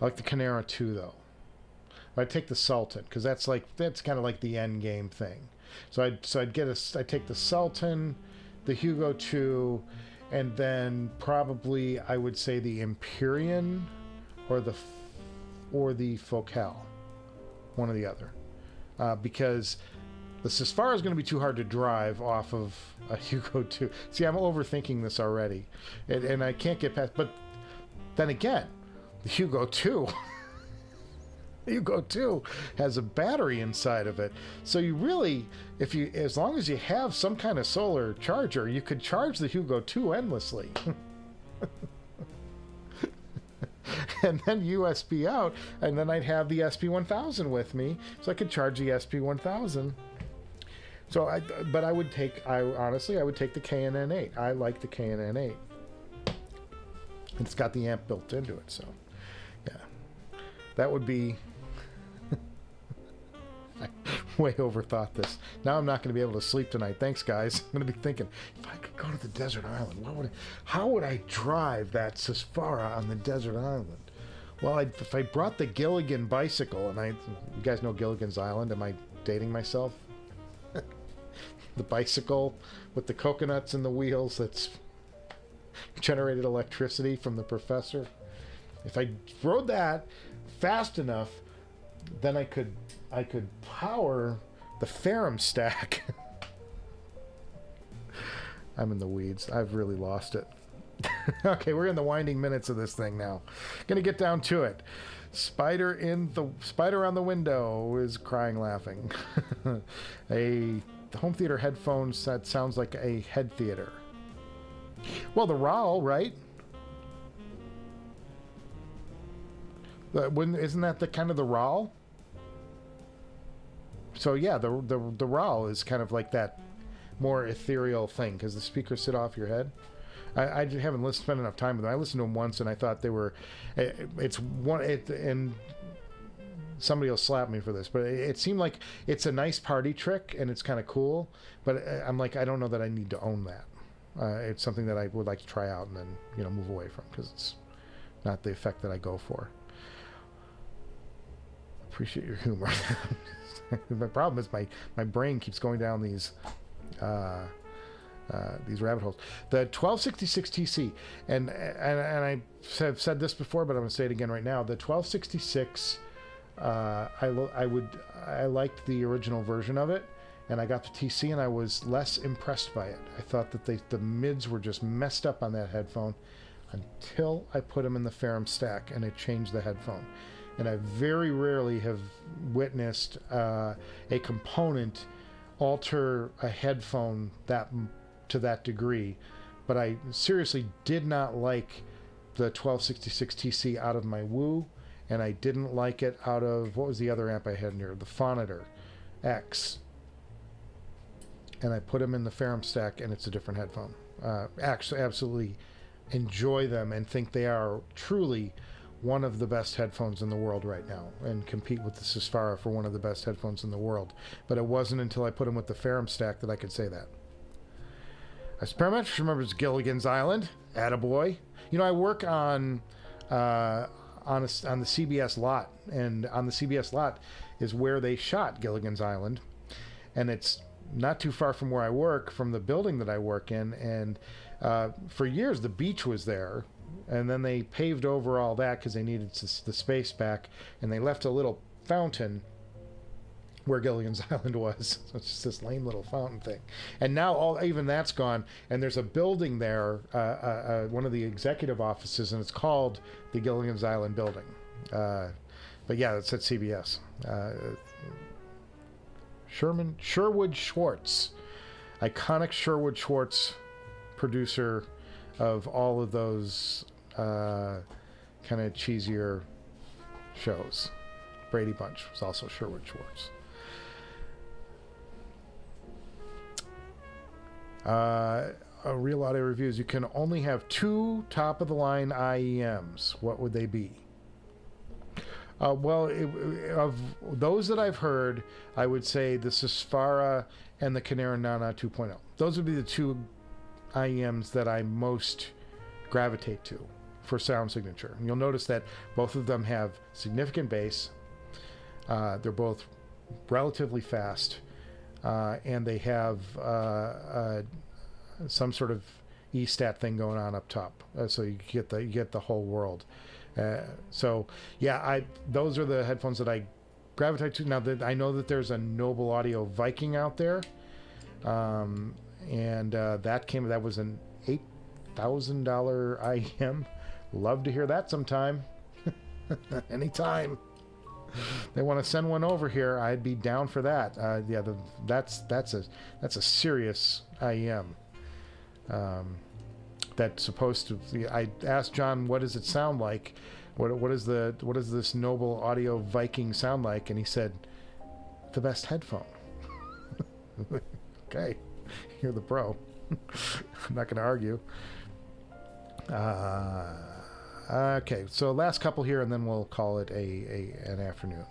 I like the Kinera too, though. I'd take the Sultan because that's kind of like the end game thing. So I'd take the Sultan, the Hugo 2, and then probably I would say the Empyrean or the Focal, one or the other, because the Susvara is going to be too hard to drive off of a Hugo 2. See, I'm overthinking this already, and I can't get past. But then again, the Hugo 2, the Hugo 2 has a battery inside of it. So you really, as long as you have some kind of solar charger, you could charge the Hugo 2 endlessly. And then USB out, and then I'd have the SP1000 with me, so I could charge the SP1000. So honestly, I would take the Cayin N8. I like the Cayin N8. It's got the amp built into it, so yeah, that would be. I way overthought this. Now I'm not going to be able to sleep tonight. Thanks, guys. I'm going to be thinking, if I could go to the desert island, how would I drive that Susvara on the desert island? Well, if I brought the Gilligan bicycle, and you guys know Gilligan's Island. Am I dating myself? The bicycle with the coconuts and the wheels that's generated electricity from the professor. If I rode that fast enough, then I could power the Ferrum stack. I'm in the weeds. I've really lost it. Okay, we're in the winding minutes of this thing now. Gonna get down to it. Spider on the window is crying laughing. A home theater headphones that sounds like a head theater. Well, the RAL, right? Isn't that the kind of the RAL? So yeah, the RAL is kind of like that more ethereal thing because the speakers sit off your head. I haven't spent enough time with them. I listened to them once and I thought they were. And somebody will slap me for this, but it seemed like it's a nice party trick and it's kind of cool. But I'm like, I don't know that I need to own that. It's something that I would like to try out and then move away from because it's not the effect that I go for. Appreciate your humor. My problem is my brain keeps going down these rabbit holes. The 1266 TC, and I have said this before, but I'm going to say it again right now. The 1266, I liked the original version of it, and I got the TC, and I was less impressed by it. I thought that the mids were just messed up on that headphone until I put them in the Ferrum stack, and it changed the headphone. And I very rarely have witnessed a component alter a headphone to that degree, but I seriously did not like the 1266 TC out of my Woo, and I didn't like it out of, what was the other amp I had in here? The Phonitor. X, and I put them in the Ferrum stack, and it's a different headphone. Actually, absolutely enjoy them and think they are truly one of the best headphones in the world right now, and compete with the Susvara for one of the best headphones in the world. But it wasn't until I put them with the Ferrum stack that I could say that. Parametrics remembers Gilligan's Island. Attaboy. You know, I work on the CBS lot, and on the CBS lot is where they shot Gilligan's Island, and it's not too far from where I work, from the building that I work in, and for years the beach was there, and then they paved over all that because they needed the space back, and they left a little fountain where Gilligan's Island was. So it's just this lame little fountain thing. And now even that's gone, and there's a building there, one of the executive offices, and it's called the Gilligan's Island building. But yeah, it's at CBS. Sherwood Schwartz, iconic Sherwood Schwartz, producer of all of those kind of cheesier shows. Brady Bunch was also Sherwood Schwartz. Real audio reviews. You can only have 2 top-of-the-line IEMs. What would they be? Well, of those that I've heard, I would say the Susvara and the Kinera Nanna 2.0. Those would be the 2 IEMs that I most gravitate to for sound signature. And you'll notice that both of them have significant bass. They're both relatively fast, and they have some sort of E-stat thing going on up top, so you get the whole world. So yeah, those are the headphones that I gravitate to. Now that I know that there's a Noble Audio Viking out there, and that was an $8,000 IEM. Love to hear that sometime. Anytime they want to send one over here, I'd be down for that. Yeah, that's a serious IEM. That's supposed to. I asked John, what does it sound like? What does this Noble Audio Viking sound like? And he said, the best headphone. Okay, you're the pro. I'm not going to argue. Okay, so last couple here, and then we'll call it an afternoon.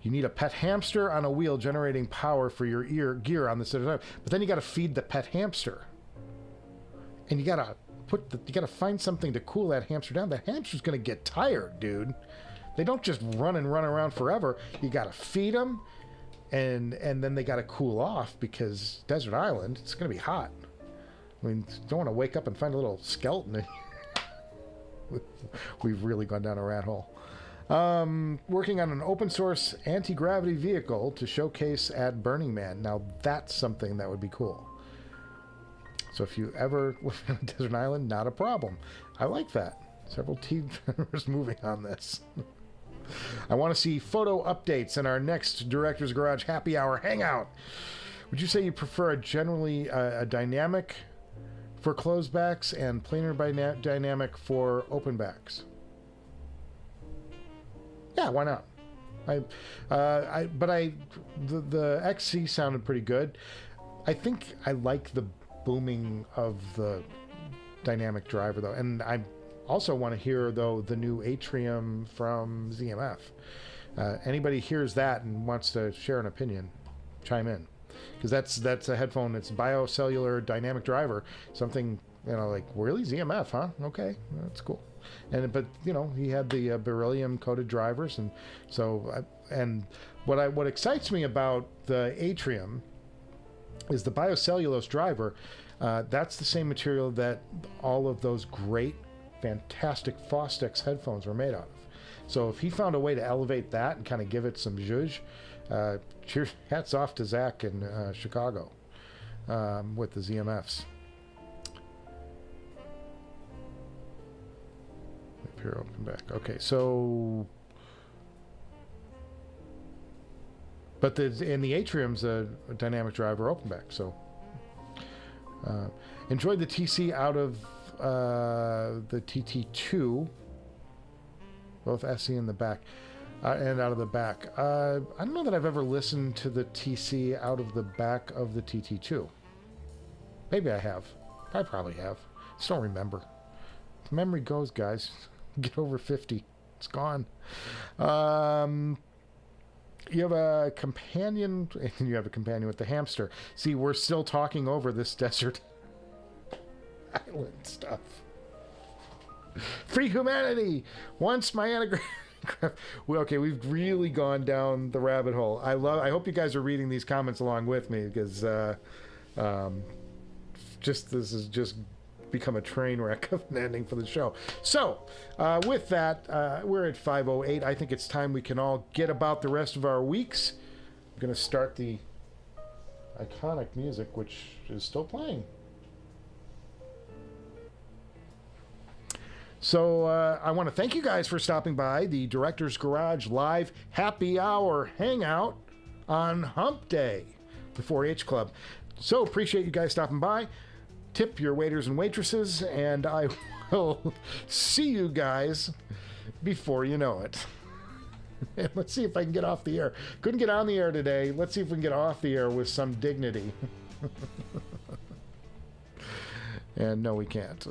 You need a pet hamster on a wheel generating power for your gear on the center, but then you got to feed the pet hamster, and you got to find something to cool that hamster down. That hamster's going to get tired, dude. They don't just run around forever. You got to feed them, and then they got to cool off, because desert island, it's going to be hot. I mean, you don't want to wake up and find a little skeleton. We've really gone down a rat hole. Working on an open source anti-gravity vehicle to showcase at Burning Man. Now that's something that would be cool. So if you ever live on a desert island, not a problem. I like that. Several team members moving on this. I want to see photo updates in our next Director's Garage Happy Hour Hangout. Would you say you prefer a dynamic for closed backs and planar dynamic for open backs? Yeah, why not? The XC sounded pretty good. I think I like the booming of the dynamic driver though, and I also want to hear though the new Atrium from ZMF. Anybody hears that and wants to share an opinion, chime in, because that's a headphone. It's biocellular dynamic driver, something, you know, like, really, ZMF, huh? Okay, that's cool. But you know, he had the beryllium coated drivers, and so what excites me about the Atrium is the biocellulose driver. That's the same material that all of those great, fantastic Fostex headphones were made out of. So if he found a way to elevate that and kind of give it some zhuzh, cheers, hats off to Zach in Chicago with the ZMFs. Here, open back. Okay, so, but the Atrium's a dynamic driver open back. So, enjoyed the TC out of the TT2, both SE in the back. And out of the back. I don't know that I've ever listened to the TC out of the back of the TT2. Maybe I have. I probably have. Just don't remember. Memory goes, guys. Get over 50. It's gone. You have a companion, and you have a companion with the hamster. See, we're still talking over this desert island stuff. Free humanity! Once my anagram... Well, okay, we've really gone down the rabbit hole. I hope you guys are reading these comments along with me, because this has just become a train wreck of an ending for the show. So, with that, we're at 5:08. I think it's time we can all get about the rest of our weeks. I'm going to start the iconic music, which is still playing. So I want to thank you guys for stopping by the Director's Garage Live Happy Hour Hangout on Hump Day, the 4-H Club. So appreciate you guys stopping by. Tip your waiters and waitresses, and I will see you guys before you know it. And let's see if I can get off the air. Couldn't get on the air today. Let's see if we can get off the air with some dignity. And no, we can't.